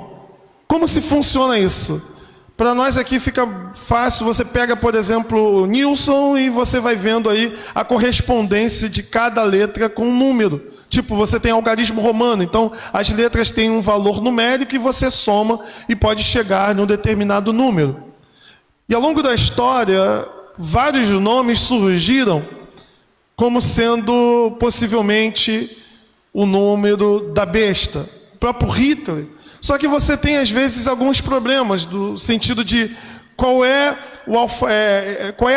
Como se funciona isso? Para nós aqui fica fácil, você pega, por exemplo, Nilson e você vai vendo aí a correspondência de cada letra com um número. Tipo, você tem algarismo romano, então as letras têm um valor numérico e você soma e pode chegar num determinado número. E ao longo da história, vários nomes surgiram como sendo possivelmente o número da besta. O próprio Hitler. Só que você tem, às vezes, alguns problemas, no sentido de qual é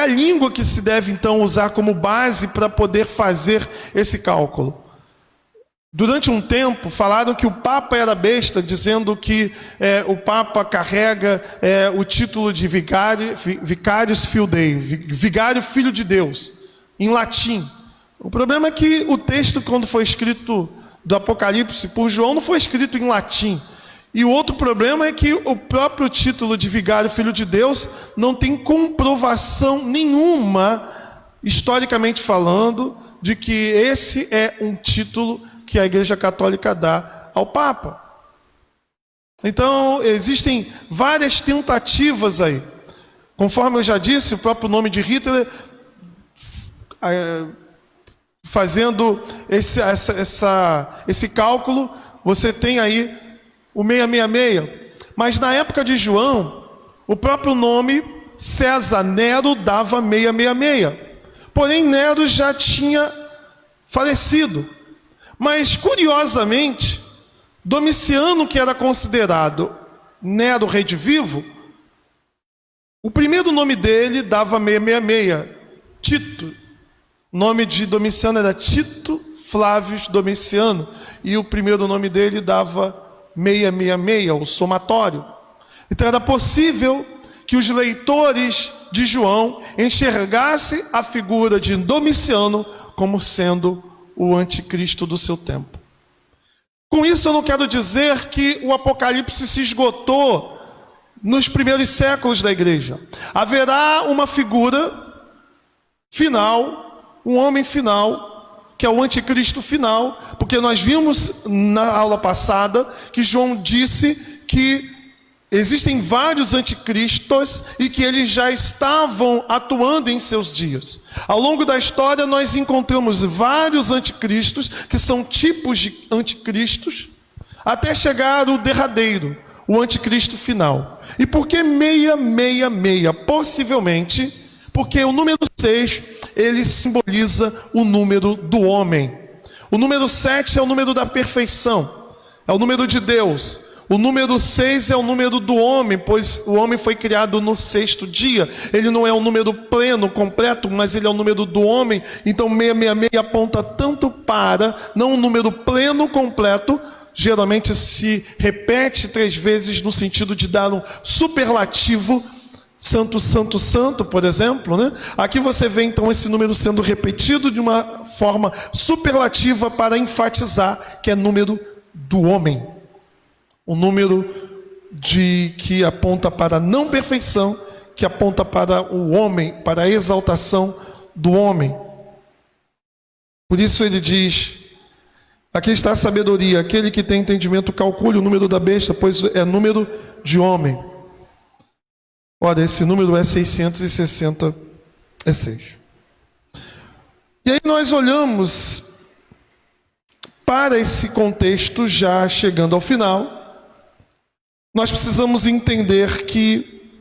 a língua que se deve, então, usar como base para poder fazer esse cálculo. Durante um tempo, falaram que o Papa era besta, dizendo que o Papa carrega o título de Vicarius Filii Dei, vigário filho de Deus, em latim. O problema é que o texto, quando foi escrito do Apocalipse por João, não foi escrito em latim. E o outro problema é que o próprio título de vigário filho de Deus não tem comprovação nenhuma, historicamente falando, de que esse é um título que a Igreja Católica dá ao Papa. Então, existem várias tentativas aí. Conforme eu já disse, o próprio nome de Hitler, fazendo esse cálculo, você tem aí o 666. Mas na época de João, o próprio nome César Nero dava 666. Porém, Nero já tinha falecido. Mas, curiosamente, Domiciano, que era considerado Nero rei de vivo, o primeiro nome dele dava 666, Tito. O nome de Domiciano era Tito Flávio Domiciano, e o primeiro nome dele dava 666, o somatório. Então era possível que os leitores de João enxergassem a figura de Domiciano como sendo o anticristo do seu tempo. Com isso eu não quero dizer que o Apocalipse se esgotou nos primeiros séculos da igreja. Haverá uma figura final, um homem final, que é o anticristo final, porque nós vimos na aula passada que João disse que existem vários anticristos e que eles já estavam atuando em seus dias. Ao longo da história nós encontramos vários anticristos, que são tipos de anticristos, até chegar o derradeiro, o anticristo final. E por que 666? Possivelmente porque o número 6, ele simboliza o número do homem. O número 7 é o número da perfeição, é o número de Deus. O número 6 é o número do homem, pois o homem foi criado no 6º dia. Ele não é um número pleno, completo, mas ele é o número do homem. Então 666 aponta tanto para, não um número pleno, completo, geralmente se repete 3 vezes no sentido de dar um superlativo, santo, santo, santo, por exemplo, né? Aqui você vê então esse número sendo repetido de uma forma superlativa para enfatizar que é número do homem. O número que aponta para a não perfeição, que aponta para o homem, para a exaltação do homem. Por isso ele diz: aqui está a sabedoria, aquele que tem entendimento calcule o número da besta, pois é número de homem. Olha, esse número é 666. E aí nós olhamos para esse contexto, já chegando ao final, nós precisamos entender que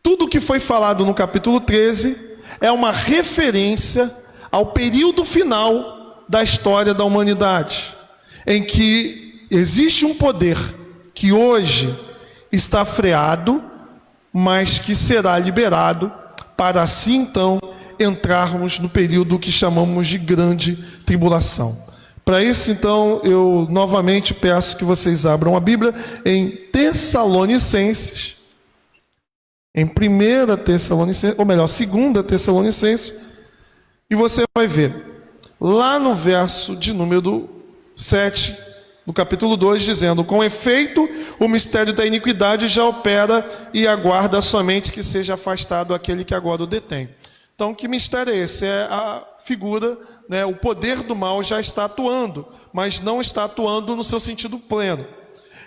tudo que foi falado no capítulo 13 é uma referência ao período final da história da humanidade, em que existe um poder que hoje está freado, mas que será liberado para assim então entrarmos no período que chamamos de grande tribulação. Para isso então eu novamente peço que vocês abram a Bíblia em Tessalonicenses, em 1 Tessalonicenses, ou melhor, 2 Tessalonicenses, e você vai ver lá no verso de número 7, no capítulo 2, dizendo: com efeito, o mistério da iniquidade já opera e aguarda somente que seja afastado aquele que agora o detém. Então, que mistério é esse? É a figura, né, o poder do mal já está atuando, mas não está atuando no seu sentido pleno.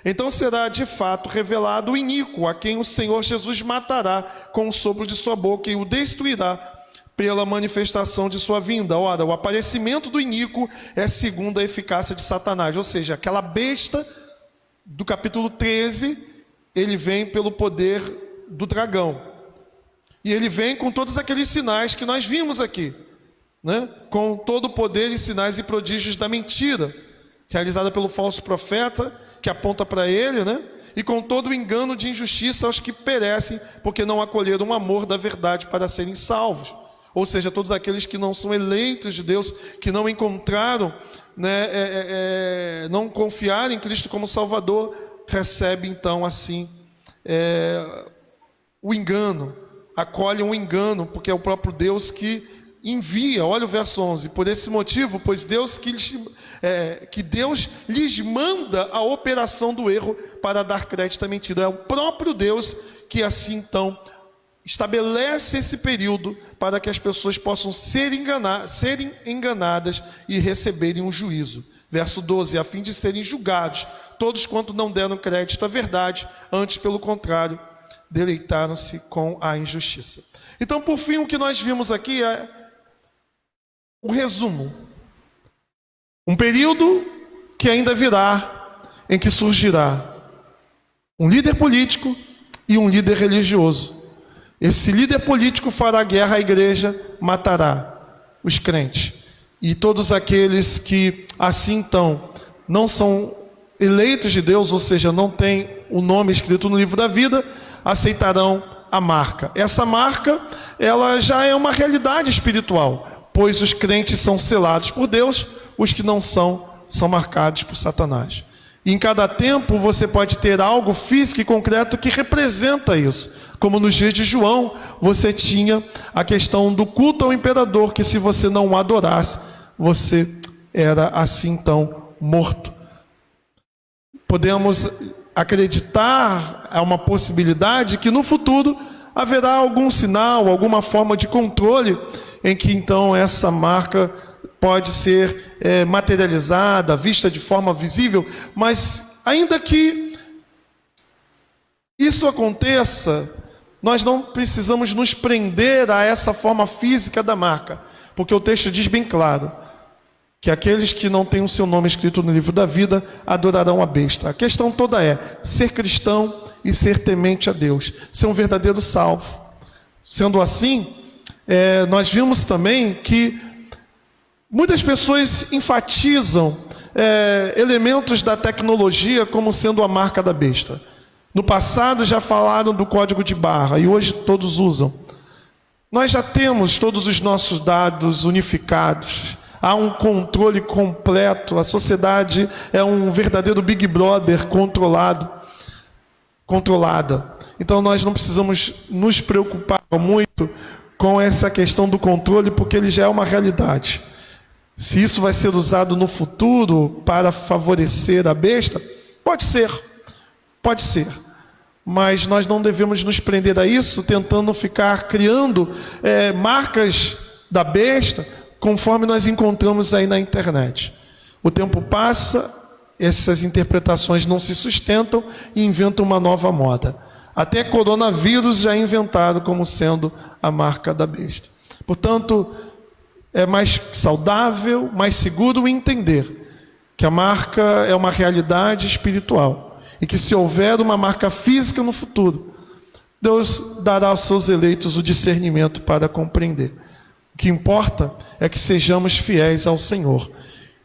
Então será de fato revelado o iníquo, a quem o Senhor Jesus matará com o sopro de sua boca e o destruirá pela manifestação de sua vinda. Ora, o aparecimento do iníquo é segundo a eficácia de Satanás, ou seja, aquela besta do capítulo 13, ele vem pelo poder do dragão. E ele vem com todos aqueles sinais que nós vimos aqui, né? Com todo o poder e sinais e prodígios da mentira, realizada pelo falso profeta, que aponta para ele, né? E com todo o engano de injustiça aos que perecem, porque não acolheram o amor da verdade para serem salvos. Ou seja, todos aqueles que não são eleitos de Deus, que não encontraram, né, não confiaram em Cristo como Salvador, recebem então assim o engano, acolhem o engano, porque é o próprio Deus que envia. Olha o verso 11: por esse motivo, pois Deus que Deus lhes manda a operação do erro para dar crédito à mentira. É o próprio Deus que assim então estabelece esse período para que as pessoas possam serem enganadas e receberem um juízo. Verso 12: a fim de serem julgados todos quanto não deram crédito à verdade, antes pelo contrário, deleitaram-se com a injustiça. Então, por fim, o que nós vimos aqui é o resumo. Um período que ainda virá, em que surgirá um líder político e um líder religioso. Esse líder político fará guerra à igreja, matará os crentes. E todos aqueles que assim então não são eleitos de Deus, ou seja, não têm o nome escrito no livro da vida, aceitarão a marca. Essa marca, ela já é uma realidade espiritual, pois os crentes são selados por Deus, os que não são marcados por Satanás. E em cada tempo você pode ter algo físico e concreto que representa isso. Como nos dias de João, você tinha a questão do culto ao imperador, que se você não o adorasse, você era assim então morto. Podemos acreditar a uma possibilidade que no futuro haverá algum sinal, alguma forma de controle em que então essa marca pode ser materializada, vista de forma visível, mas ainda que isso aconteça, nós não precisamos nos prender a essa forma física da marca, porque o texto diz bem claro que aqueles que não têm o seu nome escrito no livro da vida adorarão a besta. A questão toda é ser cristão e ser temente a Deus, ser um verdadeiro salvo. Sendo assim, nós vimos também que muitas pessoas enfatizam elementos da tecnologia como sendo a marca da besta. No passado já falaram do código de barra e hoje todos usam. Nós já temos todos os nossos dados unificados. Há um controle completo. A sociedade é um verdadeiro Big Brother controlada. Então nós não precisamos nos preocupar muito com essa questão do controle, porque ele já é uma realidade. Se isso vai ser usado no futuro para favorecer a besta, pode ser. Mas nós não devemos nos prender a isso, tentando ficar criando marcas da besta, conforme nós encontramos aí na internet. O tempo passa, essas interpretações não se sustentam e inventam uma nova moda. Até coronavírus já inventaram como sendo a marca da besta. Portanto, é mais saudável, mais seguro entender que a marca é uma realidade espiritual. E que se houver uma marca física no futuro, Deus dará aos seus eleitos o discernimento para compreender. O que importa é que sejamos fiéis ao Senhor.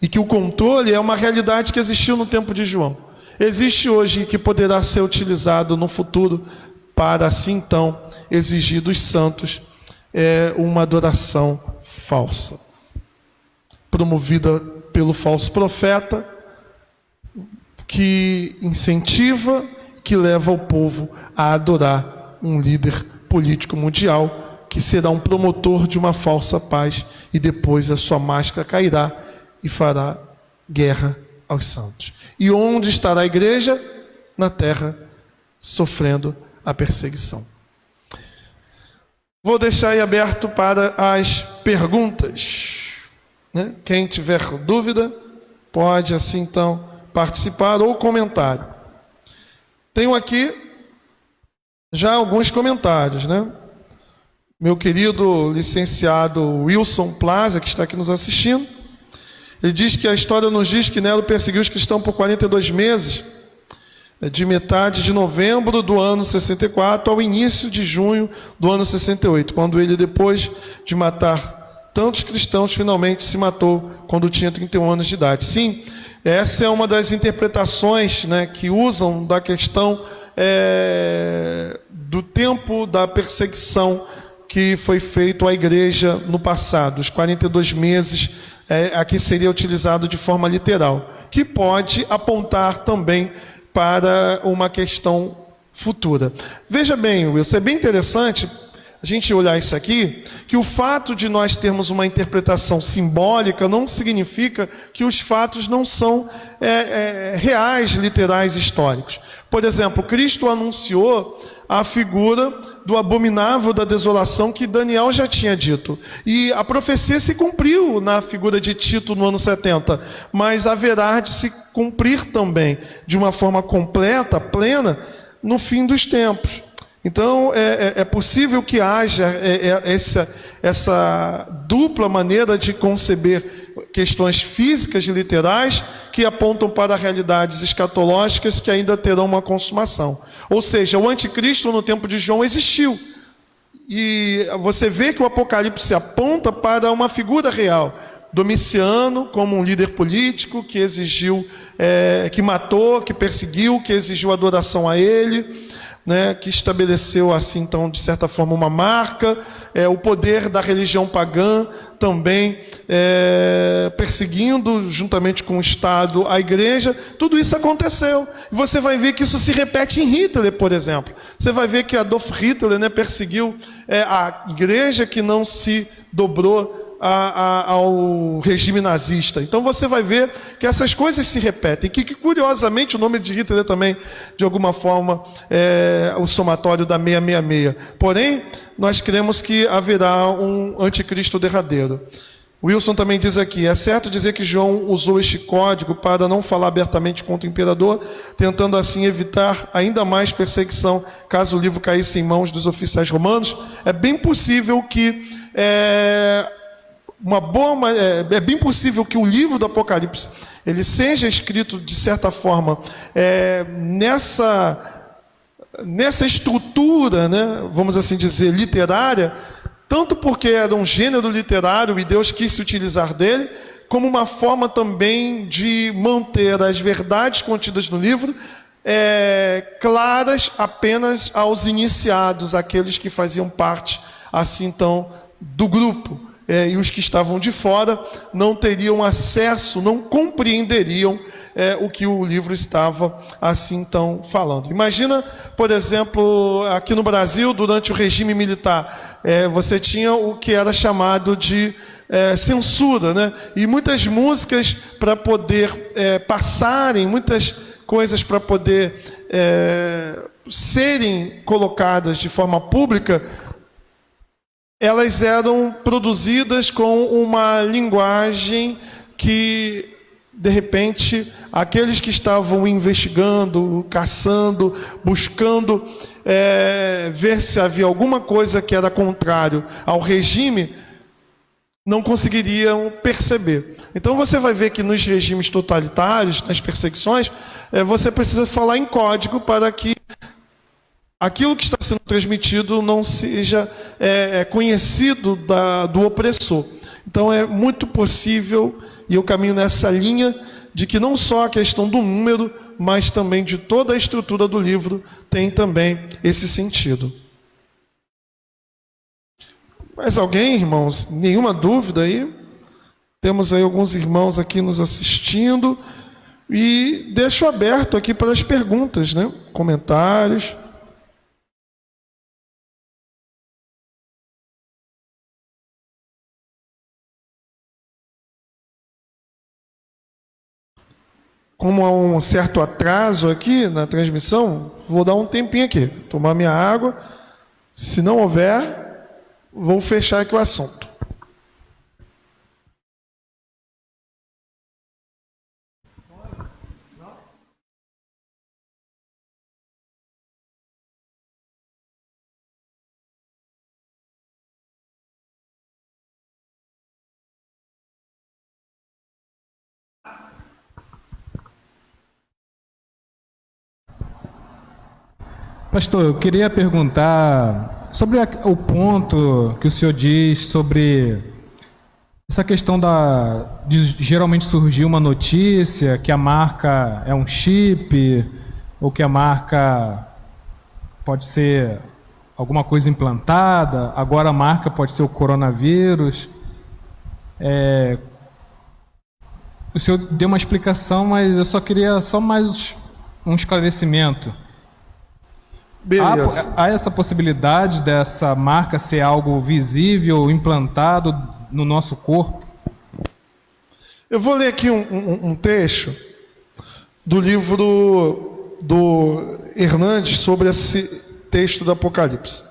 E que o controle é uma realidade que existiu no tempo de João. Existe hoje e que poderá ser utilizado no futuro para, assim então, exigir dos santos uma adoração falsa. Promovida pelo falso profeta, que incentiva, que leva o povo a adorar um líder político mundial, que será um promotor de uma falsa paz, e depois a sua máscara cairá e fará guerra aos santos. E onde estará a igreja? Na terra, sofrendo a perseguição. Vou deixar aí aberto para as perguntas. Quem tiver dúvida, pode assim então participar ou comentário. Tenho aqui já alguns comentários, Meu querido licenciado Wilson Plaza, que está aqui nos assistindo, ele diz que a história nos diz que Nero perseguiu os cristãos por 42 meses, de metade de novembro do ano 64 ao início de junho do ano 68, quando ele, depois de matar tantos cristãos, finalmente se matou quando tinha 31 anos de idade. Sim, essa é uma das interpretações que usam da questão do tempo da perseguição que foi feito à igreja no passado. Os 42 meses aqui seria utilizado de forma literal, que pode apontar também para uma questão futura. Veja bem, Wilson, é bem interessante a gente olhar isso aqui, que o fato de nós termos uma interpretação simbólica não significa que os fatos não são reais, literais, históricos. Por exemplo, Cristo anunciou a figura do abominável da desolação que Daniel já tinha dito. E a profecia se cumpriu na figura de Tito no ano 70, mas haverá de se cumprir também de uma forma completa, plena, no fim dos tempos. Então, é possível que haja essa dupla maneira de conceber questões físicas e literais que apontam para realidades escatológicas que ainda terão uma consumação. Ou seja, o anticristo no tempo de João existiu. E você vê que o Apocalipse aponta para uma figura real. Domiciano, como um líder político que exigiu, que matou, que perseguiu, que exigiu adoração a ele, que estabeleceu assim então de certa forma uma marca, o poder da religião pagã também perseguindo juntamente com o Estado a igreja. Tudo isso aconteceu. E você vai ver que isso se repete em Hitler, por exemplo. Você vai ver que Adolf Hitler perseguiu a igreja que não se dobrou ao regime nazista. Então você vai ver que essas coisas se repetem, que curiosamente o nome de Hitler também, de alguma forma, é o somatório da 666. Porém, nós cremos que haverá um anticristo derradeiro. Wilson também diz aqui, é certo dizer que João usou este código para não falar abertamente contra o imperador, tentando assim evitar ainda mais perseguição, caso o livro caísse em mãos dos oficiais romanos? É bem possível que é bem possível que o livro do Apocalipse ele seja escrito de certa forma nessa nessa estrutura, né, vamos assim dizer, literária, tanto porque era um gênero literário e Deus quis se utilizar dele, como uma forma também de manter as verdades contidas no livro claras apenas aos iniciados, aqueles que faziam parte, assim então, do grupo. E os que estavam de fora não teriam acesso, não compreenderiam o que o livro estava, assim então, falando. Imagina, por exemplo, aqui no Brasil, durante o regime militar, você tinha o que era chamado de censura, né? E muitas músicas para poder passarem, muitas coisas para poder serem colocadas de forma pública, elas eram produzidas com uma linguagem que, de repente, aqueles que estavam investigando, caçando, buscando ver se havia alguma coisa que era contrário ao regime, não conseguiriam perceber. Então você vai ver que nos regimes totalitários, nas perseguições, você precisa falar em código para que aquilo que está sendo transmitido não seja conhecido do opressor. Então é muito possível, e eu caminho nessa linha, de que não só a questão do número, mas também de toda a estrutura do livro tem também esse sentido. Mais alguém, irmãos? Nenhuma dúvida aí? Temos aí alguns irmãos aqui nos assistindo. E deixo aberto aqui para as perguntas, né? Comentários. Como há um certo atraso aqui na transmissão, vou dar um tempinho aqui, tomar minha água. Se não houver, vou fechar aqui o assunto.
Pastor, eu queria perguntar sobre o ponto que o senhor diz sobre essa questão de geralmente surgir uma notícia que a marca é um chip, ou que a marca pode ser alguma coisa implantada, agora a marca pode ser o coronavírus. O senhor deu uma explicação, mas eu só queria mais um esclarecimento.
Beleza.
Há essa possibilidade dessa marca ser algo visível, implantado no nosso corpo?
Eu vou ler aqui um trecho do livro do Hernandes sobre esse texto do Apocalipse.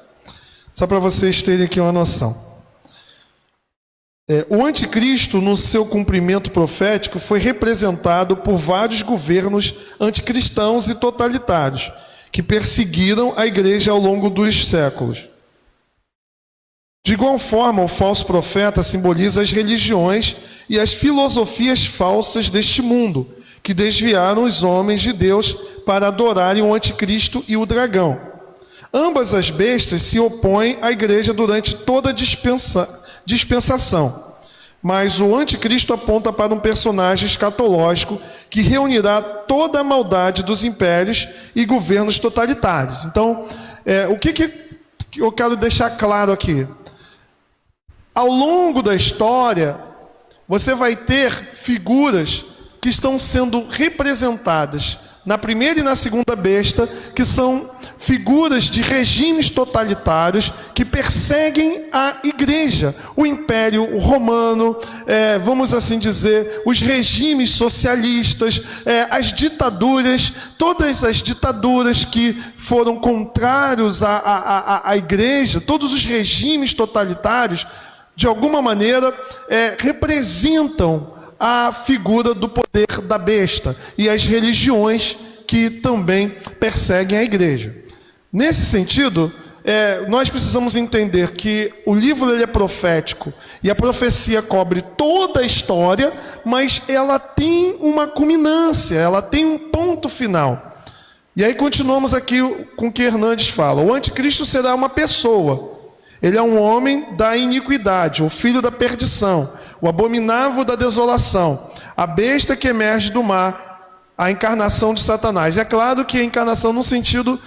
Só para vocês terem aqui uma noção. O anticristo, no seu cumprimento profético, foi representado por vários governos anticristãos e totalitários, que perseguiram a igreja ao longo dos séculos. De igual forma, o falso profeta simboliza as religiões e as filosofias falsas deste mundo, que desviaram os homens de Deus para adorarem o anticristo e o dragão. Ambas as bestas se opõem à igreja durante toda a dispensação. Mas o anticristo aponta para um personagem escatológico que reunirá toda a maldade dos impérios e governos totalitários. Então, o que eu quero deixar claro aqui? Ao longo da história, você vai ter figuras que estão sendo representadas na primeira e na segunda besta, que são figuras de regimes totalitários que perseguem a igreja, o Império Romano, vamos assim dizer, os regimes socialistas, as ditaduras, todas as ditaduras que foram contrários à igreja, todos os regimes totalitários, de alguma maneira, representam a figura do poder da besta e as religiões que também perseguem a igreja. Nesse sentido, nós precisamos entender que o livro ele é profético e a profecia cobre toda a história, mas ela tem uma culminância, ela tem um ponto final. E aí continuamos aqui com o que Hernandes fala. O anticristo será uma pessoa. Ele é um homem da iniquidade, o filho da perdição, o abominável da desolação, a besta que emerge do mar, a encarnação de Satanás. É claro que a encarnação no sentido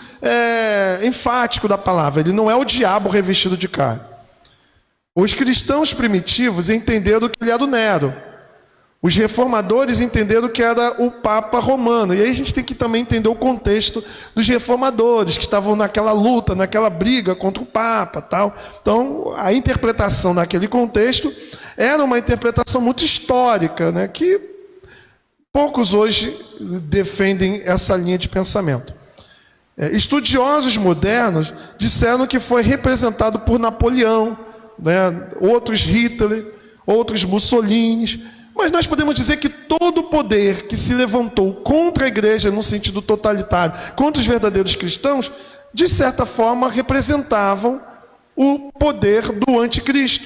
enfático da palavra. Ele não é o diabo revestido de carne. Os cristãos primitivos entenderam que ele era o Nero. Os reformadores entenderam que era o Papa romano. E aí a gente tem que também entender o contexto dos reformadores, que estavam naquela luta, naquela briga contra o Papa, tal. Então, a interpretação naquele contexto era uma interpretação muito histórica, né, que poucos hoje defendem essa linha de pensamento. Estudiosos modernos disseram que foi representado por Napoleão, né, outros Hitler, outros Mussolini. Mas nós podemos dizer que todo o poder que se levantou contra a igreja, no sentido totalitário, contra os verdadeiros cristãos, de certa forma representavam o poder do anticristo.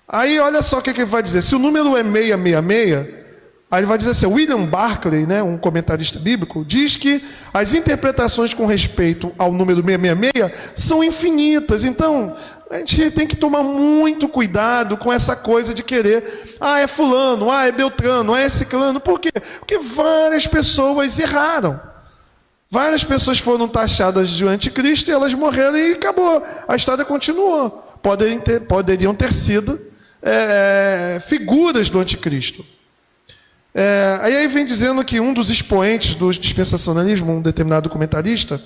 Aí olha só o que ele vai dizer. Se o número é 666, aí ele vai dizer assim, William Barclay, né, um comentarista bíblico, diz que as interpretações com respeito ao número 666 são infinitas. Então, a gente tem que tomar muito cuidado com essa coisa de querer, é fulano, é beltrano, é ciclano. Por quê? Porque várias pessoas erraram. Várias pessoas foram taxadas de anticristo e elas morreram e acabou. A história continuou. Poderiam ter sido figuras do anticristo. Aí vem dizendo que um dos expoentes do dispensacionalismo, um determinado comentarista,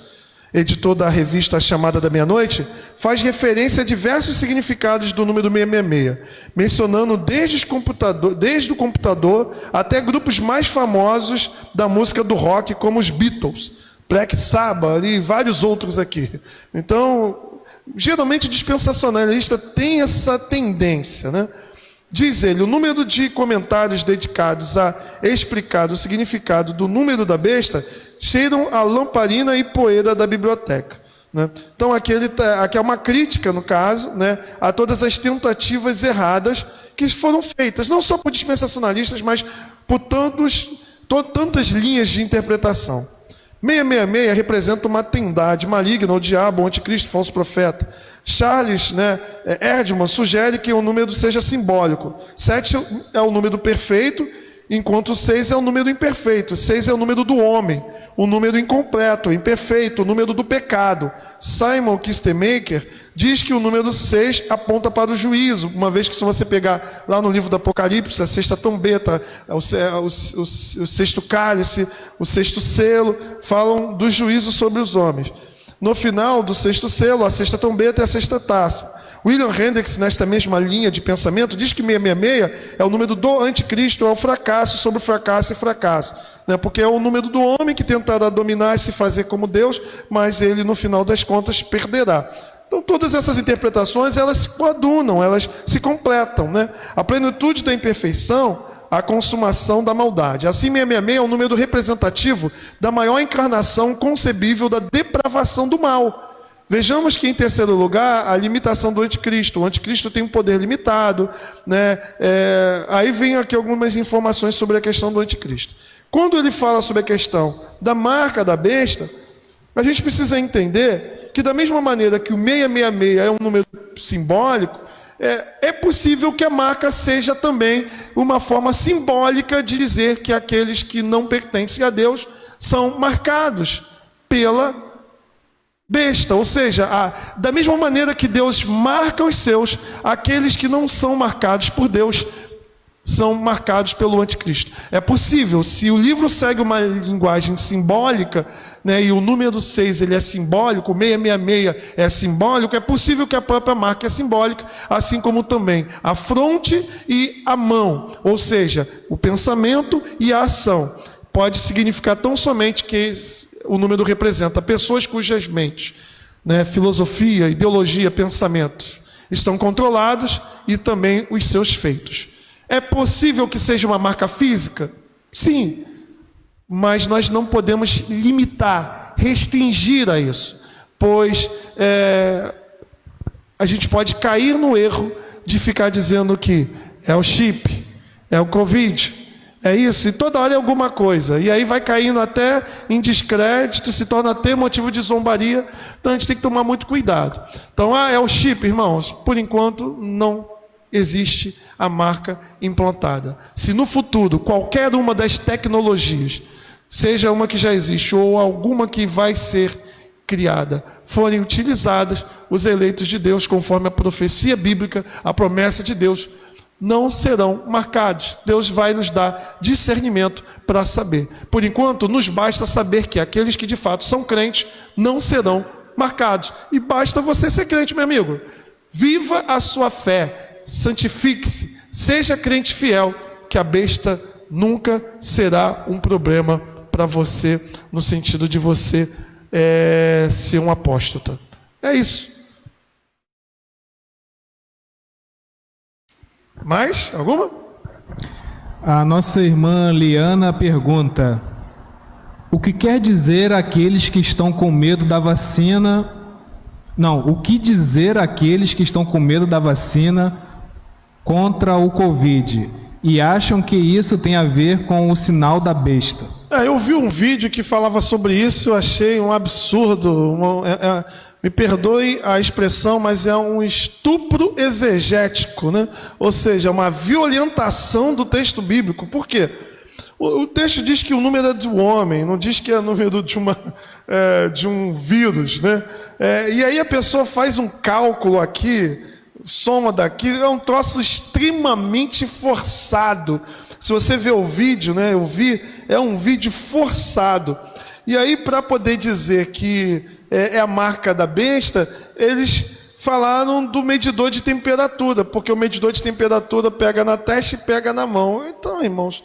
editor da revista Chamada da Meia-Noite, faz referência a diversos significados do número 666, mencionando desde o computador até grupos mais famosos da música do rock, como os Beatles, Black Sabbath e vários outros aqui. Então, geralmente dispensacionalista tem essa tendência, né? Diz ele, o número de comentários dedicados a explicar o significado do número da besta cheiram a lamparina e poeira da biblioteca. Né? Então aqui é uma crítica, no caso, né, a todas as tentativas erradas que foram feitas, não só por dispensacionalistas, mas por tantas linhas de interpretação. 666 representa uma trindade maligna, o diabo, o anticristo, o falso profeta. Charles Erdmann sugere que o número seja simbólico. 7 é o número perfeito, enquanto 6 é o número imperfeito. 6 é o número do homem, o número incompleto, imperfeito, o número do pecado. Simon Kistemaker diz que o número 6 aponta para o juízo, uma vez que, se você pegar lá no livro do Apocalipse, a sexta trombeta, o sexto cálice, o sexto selo, falam do juízo sobre os homens. No final do sexto selo, a sexta trombeta e a sexta taça. William Hendricks, nesta mesma linha de pensamento, diz que 666 é o número do anticristo, é o fracasso sobre fracasso e fracasso. Né? Porque é o número do homem que tentará dominar e se fazer como Deus, mas ele, no final das contas, perderá. Então, todas essas interpretações, elas se coadunam, elas se completam. Né? A plenitude da imperfeição, a consumação da maldade. Assim, 666 é um número representativo da maior encarnação concebível da depravação do mal. Vejamos que, em terceiro lugar, a limitação do anticristo. O anticristo tem um poder limitado. Né? Aí vem aqui algumas informações sobre a questão do anticristo. Quando ele fala sobre a questão da marca da besta, a gente precisa entender que, da mesma maneira que o 666 é um número simbólico, é possível que a marca seja também uma forma simbólica de dizer que aqueles que não pertencem a Deus são marcados pela besta. Ou seja, da mesma maneira que Deus marca os seus, aqueles que não são marcados por Deus são marcados pelo anticristo. É possível, se o livro segue uma linguagem simbólica, né, e o número 6 ele é simbólico, o 666 é simbólico, é possível que a própria marca é simbólica, assim como também a fronte e a mão, ou seja, o pensamento e a ação. Pode significar tão somente que o número representa pessoas cujas mentes, né, filosofia, ideologia, pensamentos estão controlados, e também os seus feitos. É possível que seja uma marca física? Sim, mas nós não podemos limitar, restringir a isso, pois a gente pode cair no erro de ficar dizendo que é o chip, é o Covid, É isso, e toda hora é alguma coisa. E aí vai caindo até em descrédito, se torna até motivo de zombaria. Então a gente tem que tomar muito cuidado. Então, é o chip, irmãos. Por enquanto, não existe a marca implantada. Se no futuro qualquer uma das tecnologias, seja uma que já existe ou alguma que vai ser criada, forem utilizadas, os eleitos de Deus, conforme a profecia bíblica, a promessa de Deus, não serão marcados. Deus vai nos dar discernimento para saber. Por enquanto, nos basta saber que aqueles que de fato são crentes não serão marcados. E basta você ser crente, meu amigo. Viva a sua fé, santifique-se, seja crente fiel, que a besta nunca será um problema para você, no sentido de você ser um apóstata. É isso. Mais alguma?
A nossa irmã Liana pergunta: o que quer dizer aqueles que estão com medo da vacina? Não, o que dizer aqueles que estão com medo da vacina contra o Covid e acham que isso tem a ver com o sinal da besta?
Eu vi um vídeo que falava sobre isso, eu achei um absurdo. Me perdoe a expressão, mas é um estupro exegético, né? Ou seja, uma violentação do texto bíblico. Por quê? O texto diz que o número é do homem, não diz que é o número de um vírus, né? E aí a pessoa faz um cálculo aqui, soma daqui, é um troço extremamente forçado. Se você vê o vídeo, né? Eu vi, é um vídeo forçado. E aí, para poder dizer que é a marca da besta, eles falaram do medidor de temperatura, porque o medidor de temperatura pega na testa e pega na mão. Então, irmãos,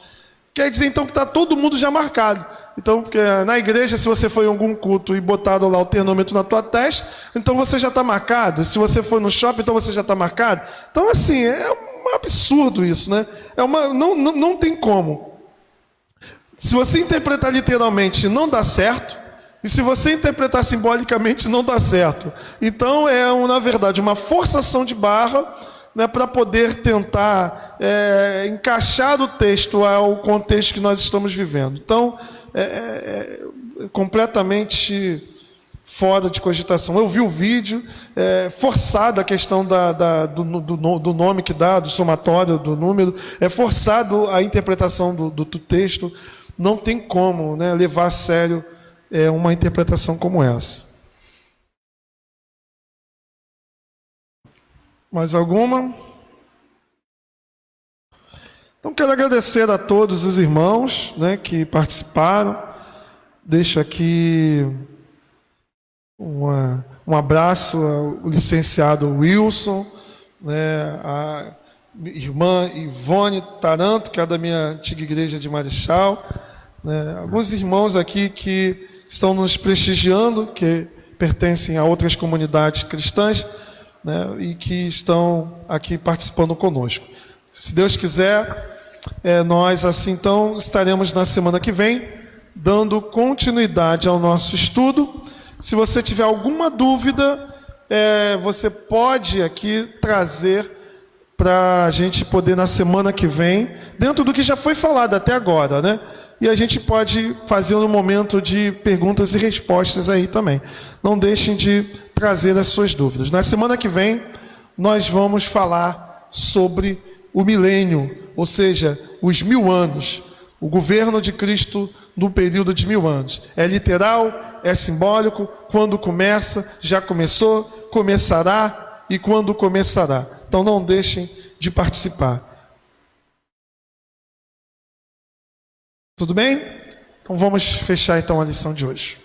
quer dizer então que está todo mundo já marcado. Então, porque na igreja, se você foi em algum culto e botaram lá o termômetro na tua testa, então você já está marcado. Se você for no shopping, então você já está marcado. Então, assim, é um absurdo isso, né? Não tem como. Se você interpretar literalmente, não dá certo. E se você interpretar simbolicamente, não dá certo. Então, na verdade, uma forçação de barra, né, para poder tentar encaixar o texto ao contexto que nós estamos vivendo. Então, completamente fora de cogitação. Eu vi o vídeo, forçada a questão do nome que dá, do somatório, do número, é forçado a interpretação do texto. Não tem como, né, levar a sério uma interpretação como essa. Mais alguma? Então, quero agradecer a todos os irmãos, né, que participaram. Deixo aqui um abraço ao licenciado Wilson, né, a irmã Ivone Taranto, que é da minha antiga igreja de Marechal, né, alguns irmãos aqui que estão nos prestigiando, que pertencem a outras comunidades cristãs, né, e que estão aqui participando conosco. Se Deus quiser, nós assim então estaremos na semana que vem dando continuidade ao nosso estudo. Se você tiver alguma dúvida, você pode aqui trazer para a gente poder na semana que vem, dentro do que já foi falado até agora, né? E a gente pode fazer um momento de perguntas e respostas aí também. Não deixem de trazer as suas dúvidas. Na semana que vem, nós vamos falar sobre o milênio, ou seja, os 1000 anos, o governo de Cristo no período de 1000 anos. É literal, é simbólico, quando começa, já começou, começará e quando começará. Então não deixem de participar. Tudo bem? Então vamos fechar então a lição de hoje.